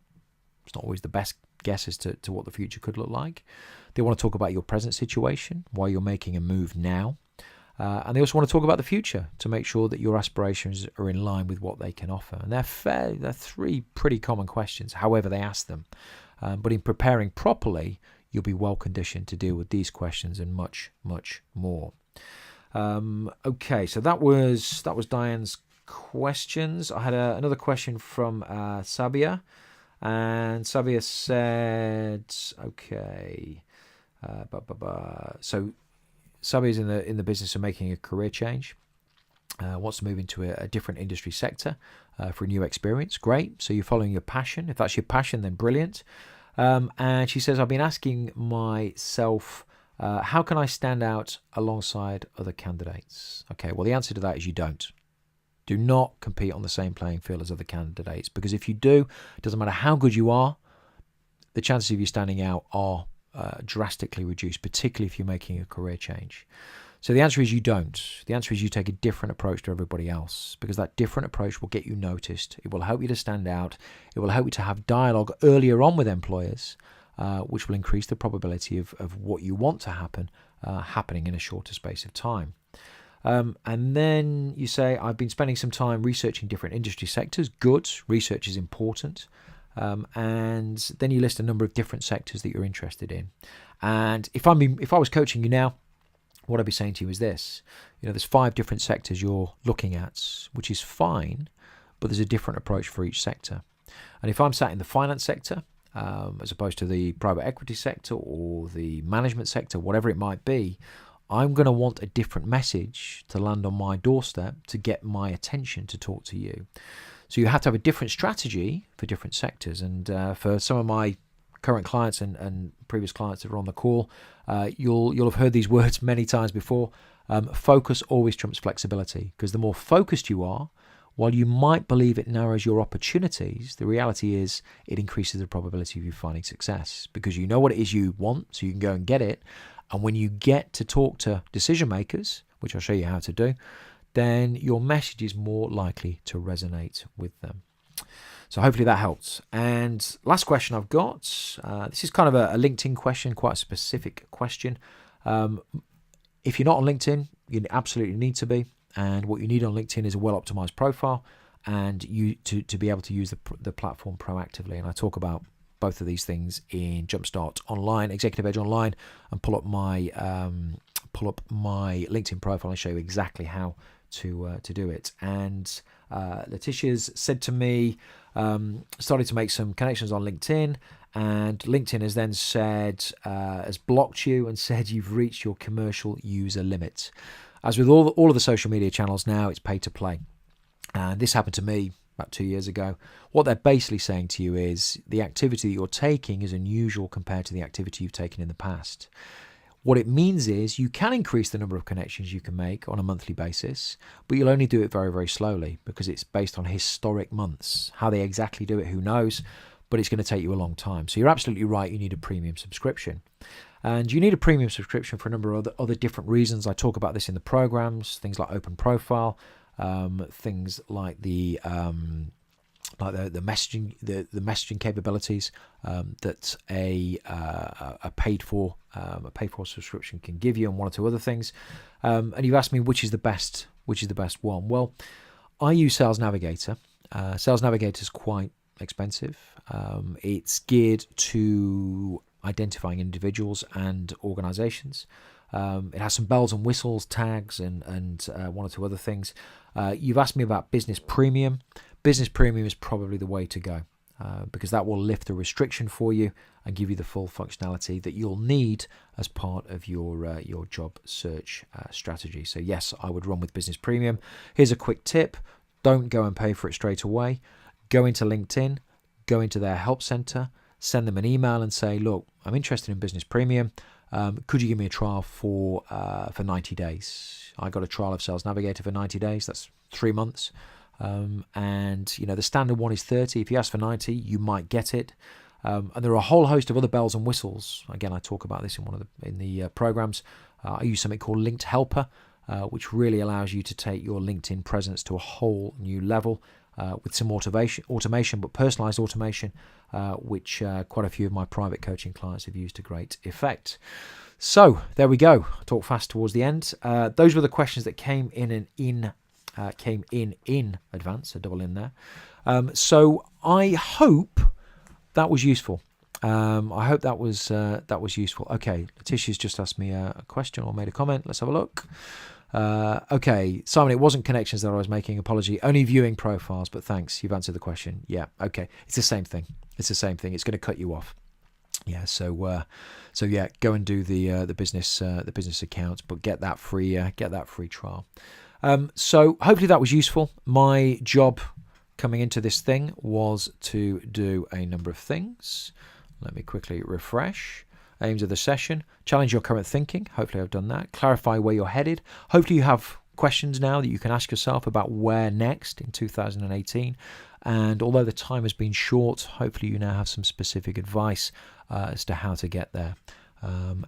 It's not always the best guess as to what the future could look like. They want to talk about your present situation, why you're making a move now. And they also want to talk about the future to make sure that your aspirations are in line with what they can offer. And they're three pretty common questions, however they ask them. But in preparing properly, you'll be well conditioned to deal with these questions and much, much more. Okay, so that was Diane's questions. I had another question from Sabia, and Sabia said, okay, so Sabia's in the business of making a career change. Wants to move into a different industry sector for a new experience. Great. So you're following your passion. If that's your passion, then brilliant. And she says, I've been asking myself, how can I stand out alongside other candidates? Okay, well, the answer to that is you don't. Do not compete on the same playing field as other candidates, because if you do, it doesn't matter how good you are, the chances of you standing out are drastically reduced, particularly if you're making a career change. So the answer is you don't. The answer is you take a different approach to everybody else, because that different approach will get you noticed. It will help you to stand out. It will help you to have dialogue earlier on with employers, which will increase the probability of what you want to happen happening in a shorter space of time. And then you say, I've been spending some time researching different industry sectors. Good. Research is important. And then you list a number of different sectors that you're interested in. And if I was coaching you now, what I'd be saying to you is this. There's 5 different sectors you're looking at, which is fine, but there's a different approach for each sector. And if I'm sat in the finance sector, as opposed to the private equity sector or the management sector, whatever it might be, I'm going to want a different message to land on my doorstep to get my attention to talk to you. So you have to have a different strategy for different sectors. And for some of my current clients and previous clients that are on the call, you'll have heard these words many times before. Focus always trumps flexibility, because the more focused you are, while you might believe it narrows your opportunities, the reality is it increases the probability of you finding success, because you know what it is you want, so you can go and get it. And when you get to talk to decision makers, which I'll show you how to do, then your message is more likely to resonate with them. So hopefully that helps. And last question I've got, this is kind of a LinkedIn question, quite a specific question. If you're not on LinkedIn, you absolutely need to be. And what you need on LinkedIn is a well-optimized profile and you to be able to use the platform proactively. And I talk about both of these things in Jumpstart Online, Executive Edge Online, and pull up my LinkedIn profile and show you exactly how to do it. And Letitia's said to me, started to make some connections on LinkedIn, and LinkedIn has then said, has blocked you and said you've reached your commercial user limit. As with all of the social media channels now, it's pay to play. And this happened to me about 2 years ago. What they're basically saying to you is the activity that you're taking is unusual compared to the activity you've taken in the past. What it means is you can increase the number of connections you can make on a monthly basis, but you'll only do it very, very slowly because it's based on historic months. How they exactly do it, who knows, but it's going to take you a long time. So you're absolutely right, you need a premium subscription. And you need a premium subscription for a number of other different reasons. I talk about this in the programs, things like open profile, things like the messaging capabilities that a paid for subscription can give you, and one or two other things. And you've asked me which is the best one. Well, I use Sales Navigator. Sales Navigator is quite expensive. It's geared to identifying individuals and organizations. It has some bells and whistles, tags, and one or two other things. You've asked me about Business Premium. Business Premium is probably the way to go because that will lift the restriction for you and give you the full functionality that you'll need as part of your job search strategy. So yes, I would run with Business Premium. Here's a quick tip. Don't go and pay for it straight away. Go into LinkedIn, go into their help center, send them an email and say, look, I'm interested in Business Premium. Could you give me a trial for 90 days? I got a trial of Sales Navigator for 90 days. That's 3 months. And the standard one is 30. If you ask for 90, you might get it. And there are a whole host of other bells and whistles. Again, I talk about this in the programs. I use something called Linked Helper, which really allows you to take your LinkedIn presence to a whole new level with some automation, but personalized automation, which quite a few of my private coaching clients have used to great effect. So there we go. I talked fast towards the end. Those were the questions that came in advance, a double in there. So I hope that was useful. I hope that was useful. Okay, Letitia's just asked me a question or made a comment. Let's have a look. Okay, Simon, it wasn't connections that I was making. Apology. Only viewing profiles, but thanks. You've answered the question. Yeah, okay. It's the same thing. It's going to cut you off. Yeah, so yeah, go and do the business account, but get that free trial. So hopefully that was useful. My job coming into this thing was to do a number of things. Let me quickly refresh. Aims of the session: challenge your current thinking. Hopefully I've done that. Clarify where you're headed. Hopefully you have questions now that you can ask yourself about where next in 2018. And although the time has been short, hopefully you now have some specific advice as to how to get there.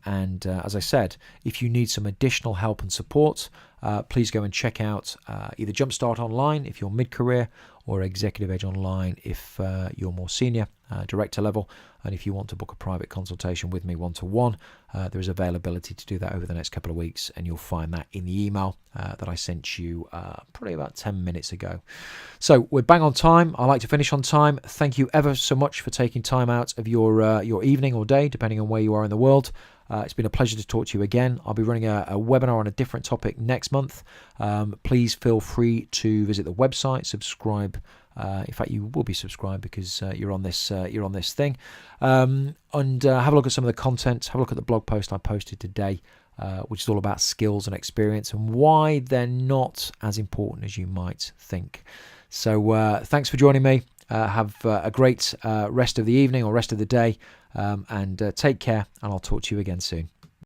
And as I said, if you need some additional help and support, please go and check out either Jumpstart Online if you're mid-career, or Executive Edge Online if you're more senior, director level. And if you want to book a private consultation with me one-to-one, there is availability to do that over the next couple of weeks, and you'll find that in the email that I sent you probably about 10 minutes ago. So we're bang on time. I like to finish on time. Thank you ever so much for taking time out of your evening or day, depending on where you are in the world. It's been a pleasure to talk to you again. I'll be running a webinar on a different topic next month. Please feel free to visit the website, subscribe. In fact, you will be subscribed because you're on this thing. And have a look at some of the content. Have a look at the blog post I posted today, which is all about skills and experience and why they're not as important as you might think. So thanks for joining me. Have a great rest of the evening or rest of the day, and take care, and I'll talk to you again soon.